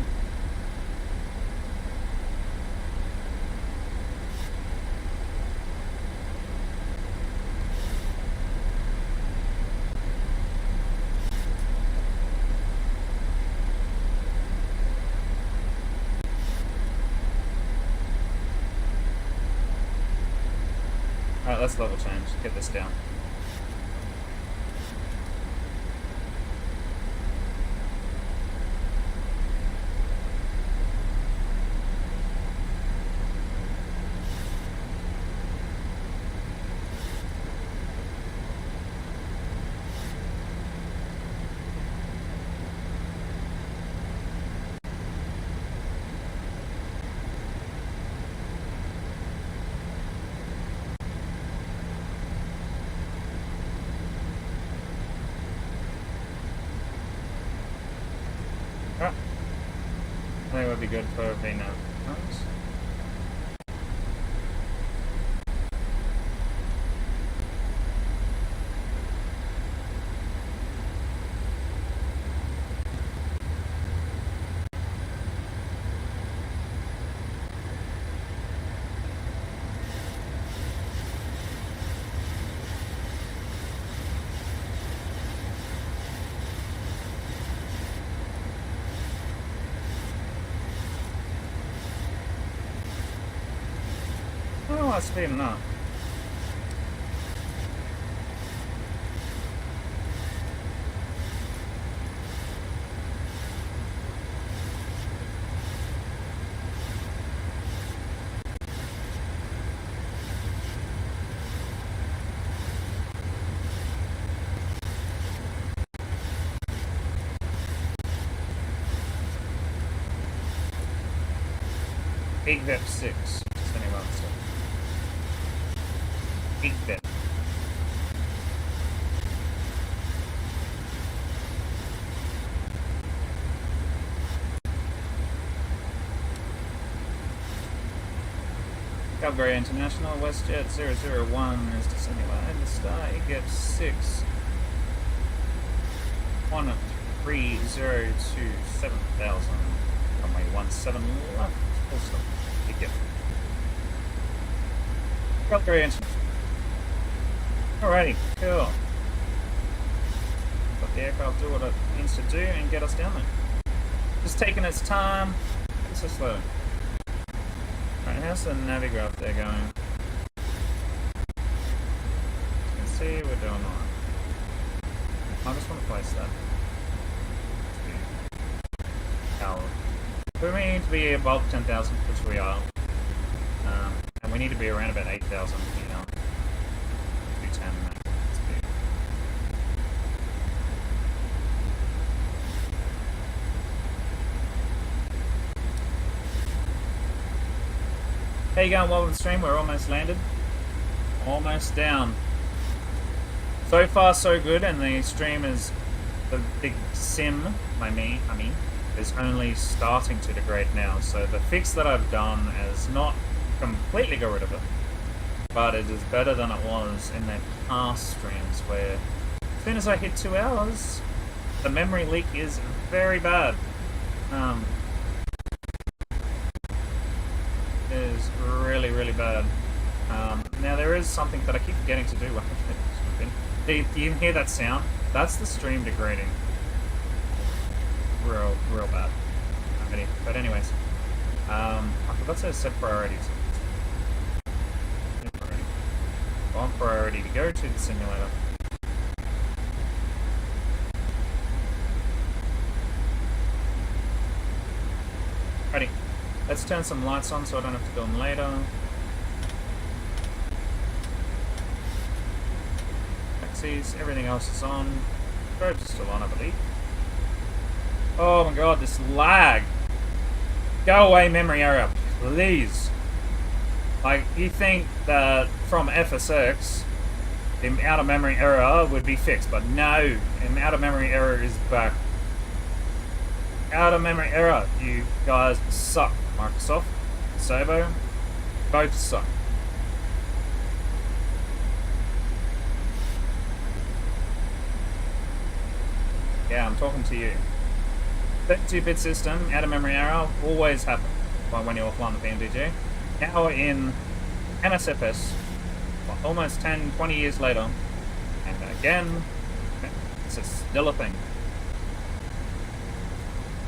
Alright, let's level change. Get this down. I think it would be good for Rhino. Nice. Oh, that's speeding up. Big Vep 6. Just anyone else. Big Vep. Calgary International, WestJet 001 is descending line to star, EGIP 6 1302 7000. Runway 17 left, full stop, EGIP. Calgary International. Alrighty, cool. Let the aircraft do what it needs to do and get us down there. Just taking its time, it's so slow. Alright, how's the navigraph there going? You can see we're doing alright. I just want to place that. We need to be above 10,000, which we are. And we need to be around about 8,000, you know. 210 max speed. How you going? Welcome to the stream. We're almost landed. Almost down. So far, so good, and the stream is the big sim. I mean, is only starting to degrade now. So the fix that I've done is not completely got rid of it, but it is better than it was in the past streams where as soon as I hit 2 hours, the memory leak is very bad. It is really, really bad. Now there is something that I keep forgetting to do. Do you hear that sound? That's the stream degrading. Real bad. But anyways, I forgot to set priorities. On priority to go to the simulator. Ready. Let's turn some lights on so I don't have to do them later. Taxis, everything else is on. Roads are still on, I believe. Oh my god, this lag! Go away, memory error, please! Like, you think that from FSX, the out of memory error would be fixed, but no, the out of memory error is back. Out of memory error, you guys suck. Microsoft, Sabo, both suck. Yeah, I'm talking to you. 32-bit system, out of memory error, always happen when you're offline the PMDG. Now in MSFS, almost 10, 20 years later, and again, it's still a thing.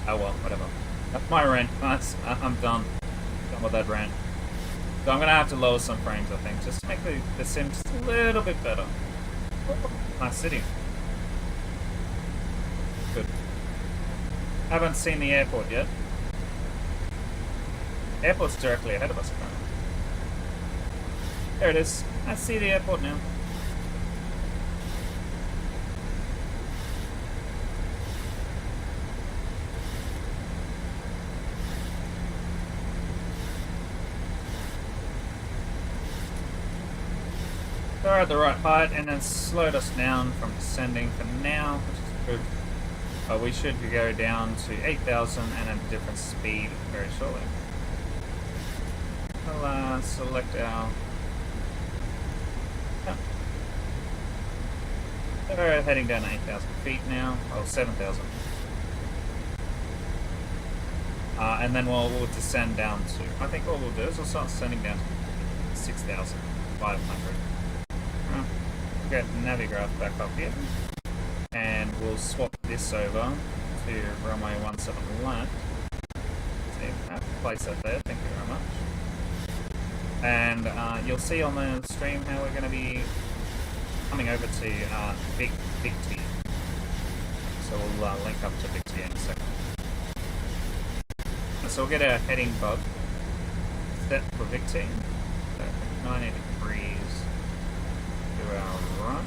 Oh well, whatever. That's my rant. I'm done. Done with that rant. So I'm going to have to lower some frames, I think, just to make the sim just a little bit better. Nice city. Good. Haven't seen the airport yet. Airport's directly ahead of us, apparently. There it is. I see the airport now. They're at the right height and then slowed us down from descending for now, which is good. We should go down to 8,000 and a different speed very shortly. We'll select our... Oh. We're heading down to 8,000 feet now, oh 7,000. And then we'll descend down to, I think what we'll do is we'll start descending down to 6,500. We'll get the navigraph back up here. And we'll swap this over to runway 17 left. See, place that there, thank you very much. And you'll see on the stream how we're going to be coming over to Big T. So we'll link up to Big T in a second. So we'll get our heading bug set for Big T. So 90 degrees to our right.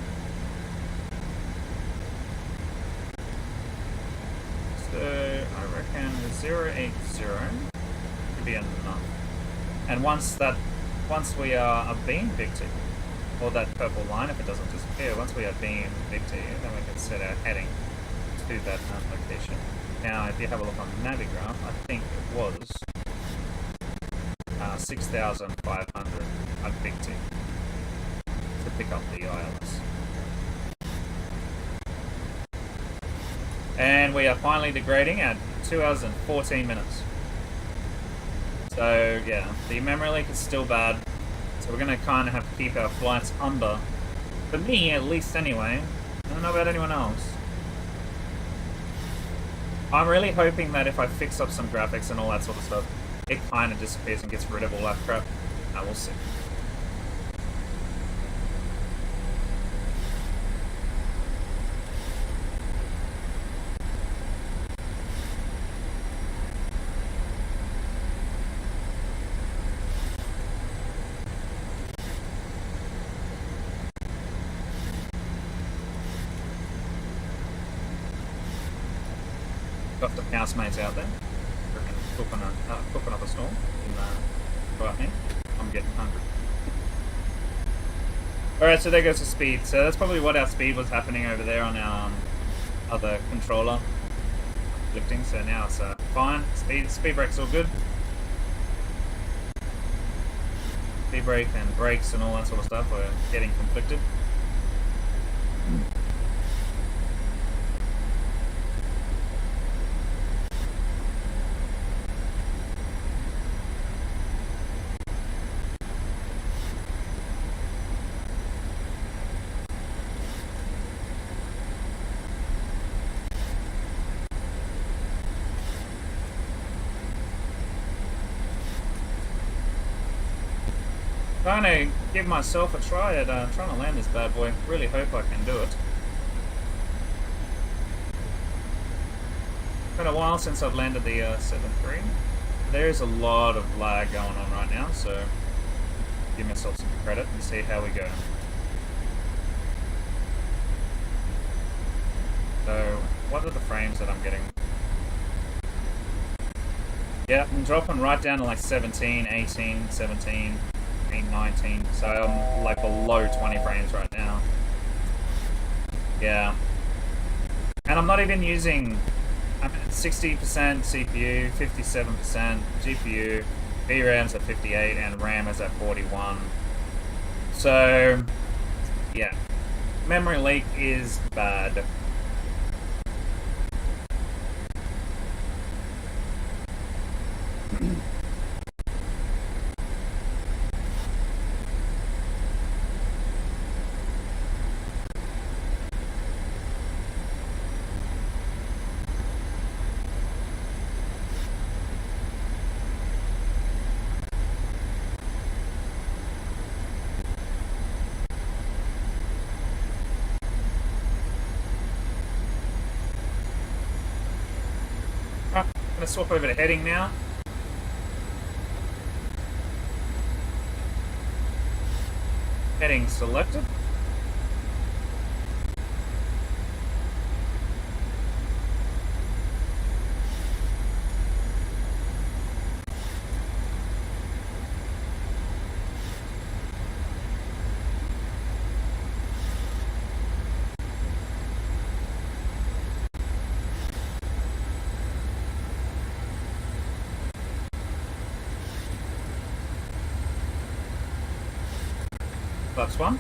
So I reckon 080 should be enough. And once we are abeam Big T, or that purple line, if it doesn't disappear, once we are abeam Big T, then we can set our heading to that location. Now, if you have a look on the navigraph, I think it was 6,500 at Big T to pick up the ILS. And we are finally degrading at 2 hours and 14 minutes. So yeah, the memory leak is still bad. So we're going to kind of have to keep our flights under. For me, at least anyway. I don't know about anyone else. I'm really hoping that if I fix up some graphics and all that sort of stuff, it kind of disappears and gets rid of all that crap. We'll see. Got the housemates out there. Cooking up a storm in right hand. I'm getting hungry. Alright, so there goes the speed. So that's probably what our speed was happening over there on our other controller. Lifting, so now it's fine. Speed brake's all good. Speed brake and brakes and all that sort of stuff are getting conflicted. Trying to give myself a try at trying to land this bad boy. Really hope I can do it. Been a while since I've landed the 7.3. There's a lot of lag going on right now, so give myself some credit and see how we go. So, what are the frames that I'm getting? Yeah, I'm dropping right down to like 17, 18, 17. 19, so I'm like below 20 frames right now. Yeah. And I'm not even using, I'm at 60% CPU, 57% GPU, VRAM's at 58, and RAM is at 41. So, yeah. Memory leak is bad. I'm going to swap over to heading now. Heading selected. That's one.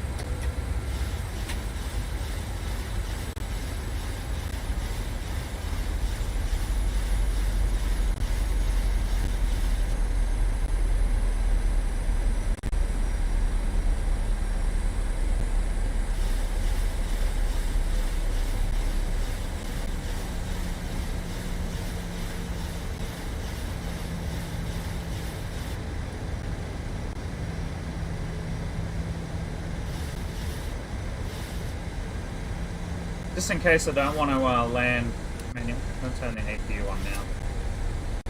Just in case I don't want to land manual, I'm going to turn the APU on now.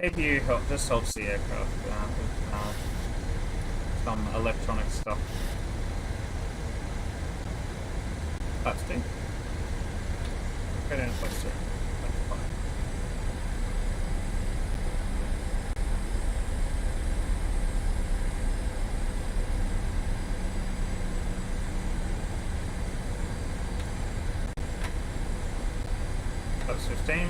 APU just helps the aircraft with some electronic stuff. That's two. Go down to plus 2. That's fine. Plus 15.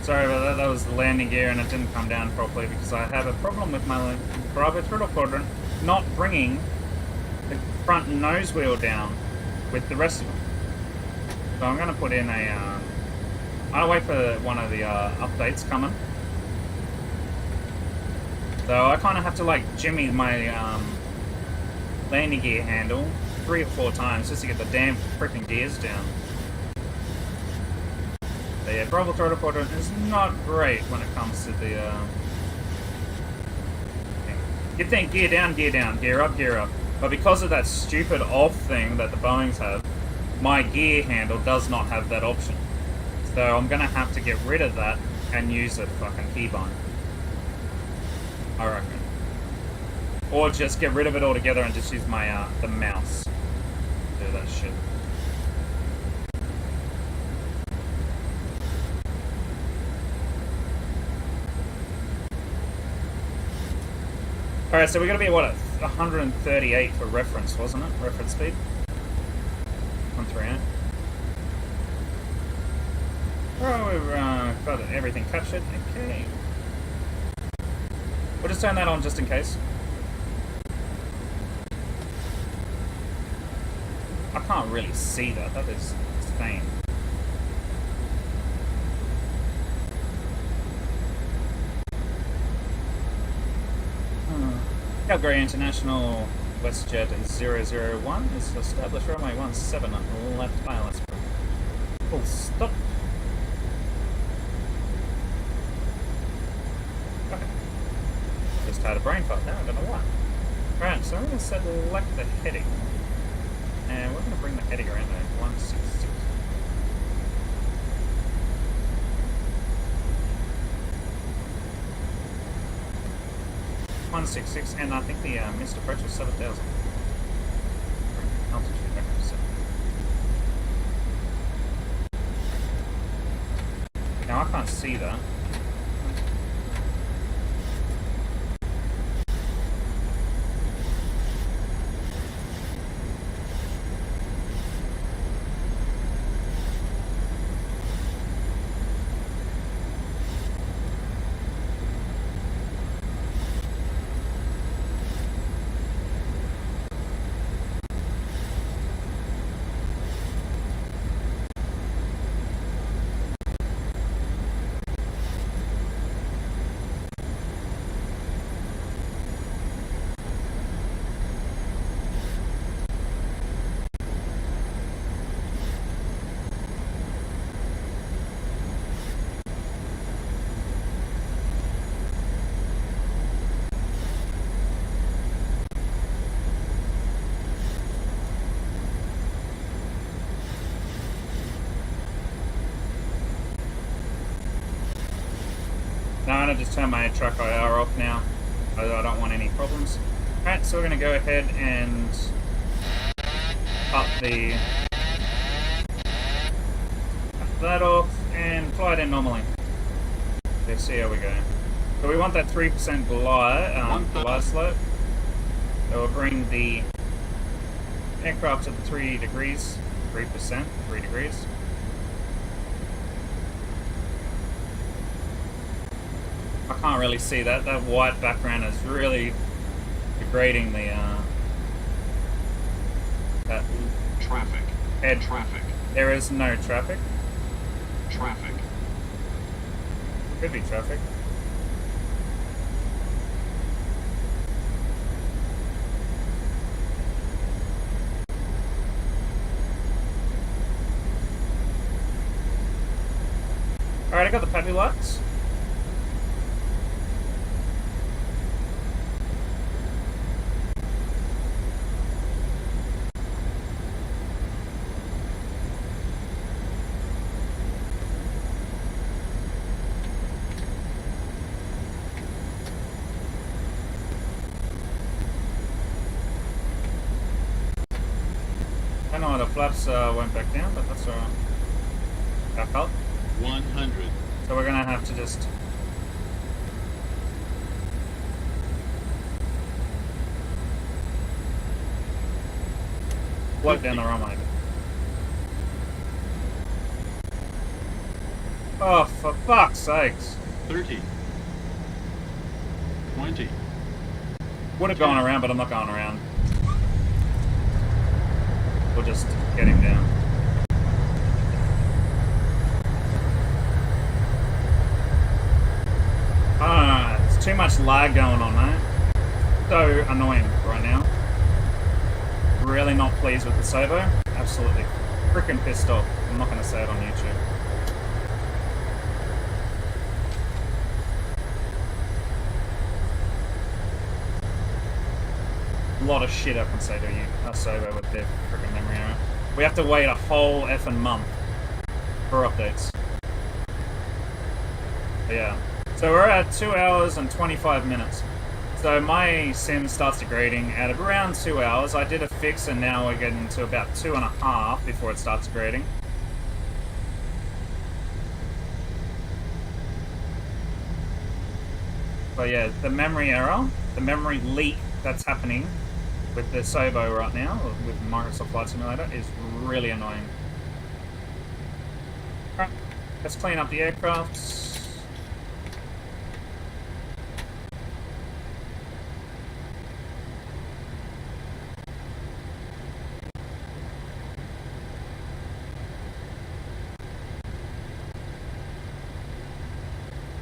Sorry about that, that was the landing gear and it didn't come down properly because I have a problem with my Bravo throttle quadrant not bringing the front nose wheel down with the rest of them. So I'm going to put in a, I'll wait for one of the updates coming. So I kind of have to like jimmy my landing gear handle 3 or 4 times just to get the damn freaking gears down. But yeah, variable throttle quadrant is not great when it comes to the you'd think gear down, gear up, gear up. But because of that stupid off thing that the Boeings have, my gear handle does not have that option. So I'm gonna have to get rid of that and use a fucking keybind, I reckon. Or just get rid of it altogether and just use my the mouse to do that shit. Alright, so we're gonna be what, at 138 for reference, wasn't it? Reference speed? 138. Oh, we've got everything captured. Okay. We'll just turn that on just in case. I can't really see that. That is insane. Calgary International WestJet 001 is established runway 17 on left ILS. Full stop. Okay. Just had a brain fart now, I don't know why. Right, so I'm going to select the heading. And we're going to bring the heading around to 166. And I think the missed approach was 7,000. Altitude back to 7. Now I can't see that. Now I'm going to just turn my truck IR off now. I don't want any problems. Alright, so we're going to go ahead and cut that off and fly it in normally. Let's see how we go. So we want that 3% glide slope. So we'll bring the aircraft to the 3 degrees, 3%, 3 degrees. I can't really see that. That white background is really degrading the that Traffic. head. Traffic. There is no traffic. Traffic. Could be traffic. Alright, I got the puppy lights. I know the flaps went back down, but that's alright. Back up. 100. So we're gonna have to just float down the runway. Oh, for fuck's sakes! 30. 20. Would have gone around, but I'm not going around. We'll just get him down. I don't know, there's too much lag going on, mate. So annoying right now. Really not pleased with the Servo. Absolutely freaking pissed off. I'm not going to say it on YouTube. lot of shit I can say to you, Sobo, with their freaking memory error. We have to wait a whole effing month for updates. But yeah. So we're at 2 hours and 25 minutes. So my sim starts degrading at around 2 hours. I did a fix and now we're getting to about 2.5 before it starts degrading. But yeah, the memory error, the memory leak that's happening with the Sobo right now, with Microsoft Flight Simulator, is really annoying. Alright, let's clean up the aircraft.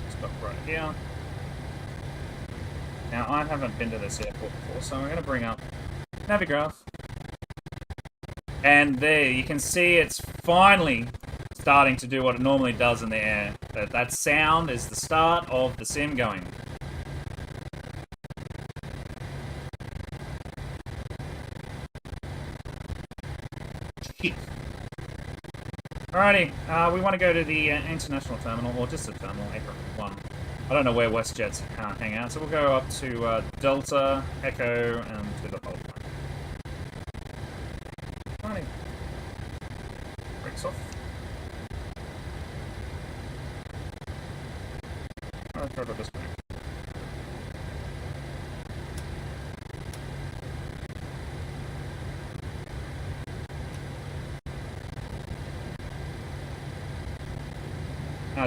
Stop right here. Now, I haven't been to this airport before, so I'm going to bring up Navigraph. And there, you can see it's finally starting to do what it normally does in the air. That sound is the start of the sim going. Alrighty, we want to go to the international terminal, or just the terminal, April 1. I don't know where WestJets hang out, so we'll go up to Delta, Echo, and to the whole point. Alrighty. Brakes off. I'll try to this way.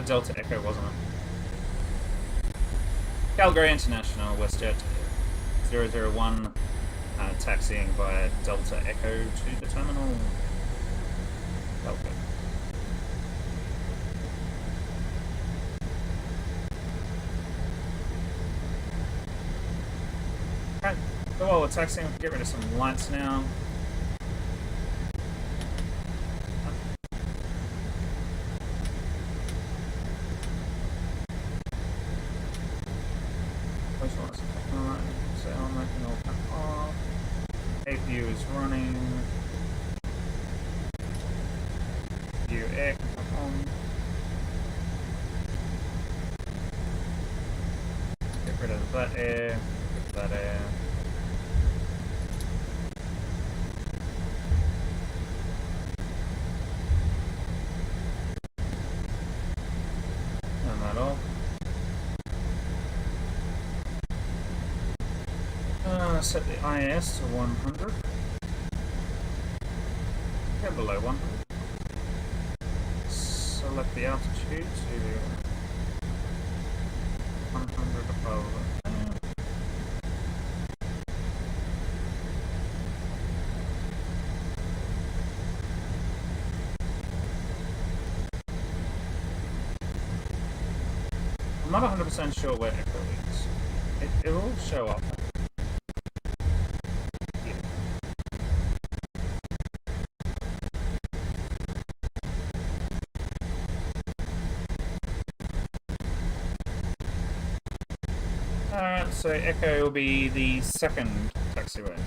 Delta Echo, wasn't it? Calgary International, WestJet 001, taxiing via Delta Echo to the terminal. Calgary. Okay, so while we're taxiing, we can get rid of some lights now. So I'm making all that off. APU is running. View air on. Get rid of that air. Get that air. Turn that off. Set the IS to 100. Go below 100. Select the altitude to 100 above there. I'm not 100% sure where Echo is. It will show up. So Echo will be the second taxiway.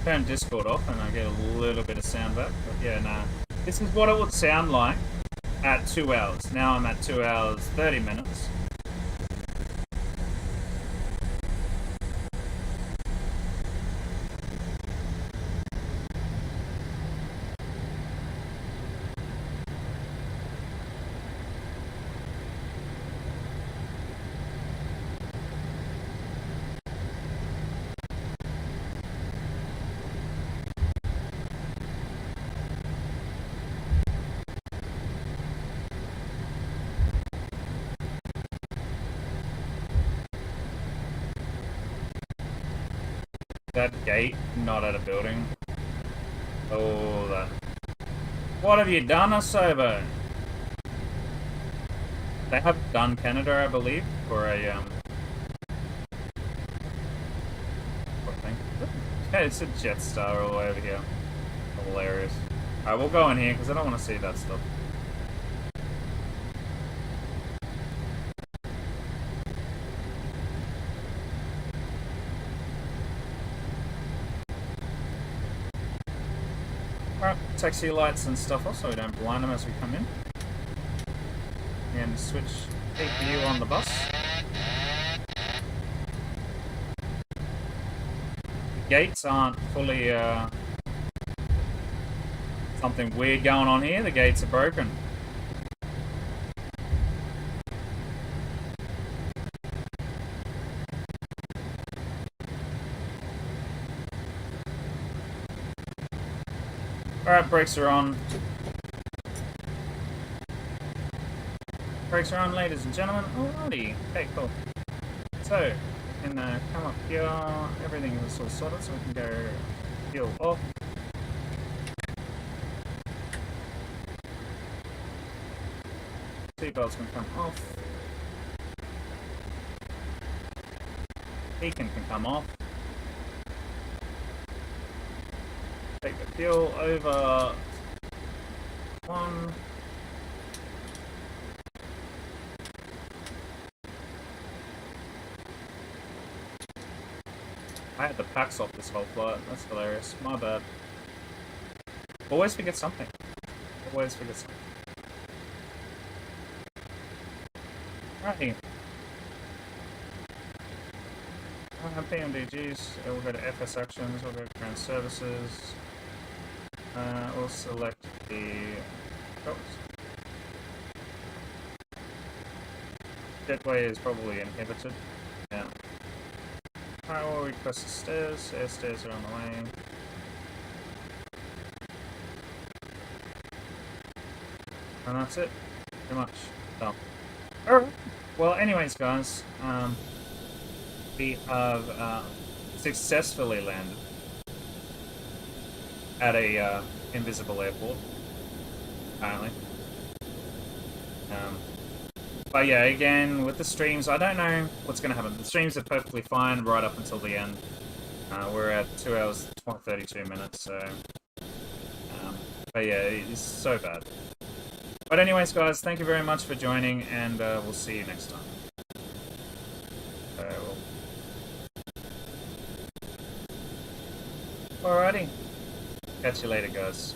Turn Discord off and I get a little bit of sound back, but yeah, nah. This is what it would sound like at 2 hours. Now I'm at 2 hours 30 minutes. That gate, not at a building. Oh, that. What have you done, Asobo? They have done Canada, I believe, for a what thing? Okay, it's a Jetstar all over here. Hilarious. Alright, we'll go in here because I don't want to see that stuff. Alright, taxi lights and stuff off so we don't blind them as we come in. And switch view on the bus. The gates aren't fully something weird going on here. The gates are broken. Alright, brakes are on. Brakes are on, ladies and gentlemen. Alrighty. Okay, cool. So, we can come up here. Everything is all sorted, so we can go fuel off. Seatbelts can come off. Beacon can come off. Take the fuel over one. I had the packs off this whole flight. That's hilarious. My bad. Always forget something. Always forget something. Righty. PMDGs. We'll go to FS actions. We'll go to ground services. We'll select the jetway is probably inhibited. Yeah. Alright, we'll request the stairs. Air stairs are on the way. And that's it. Pretty much. Done. Alright. Well, anyways, guys, we have successfully landed at a invisible airport, apparently. But yeah, again, with the streams, I don't know what's going to happen. The streams are perfectly fine right up until the end. We're at 2 hours, 32 minutes, so... but yeah, it's so bad. But anyways, guys, thank you very much for joining, and we'll see you next time. Alrighty. Catch you later, guys.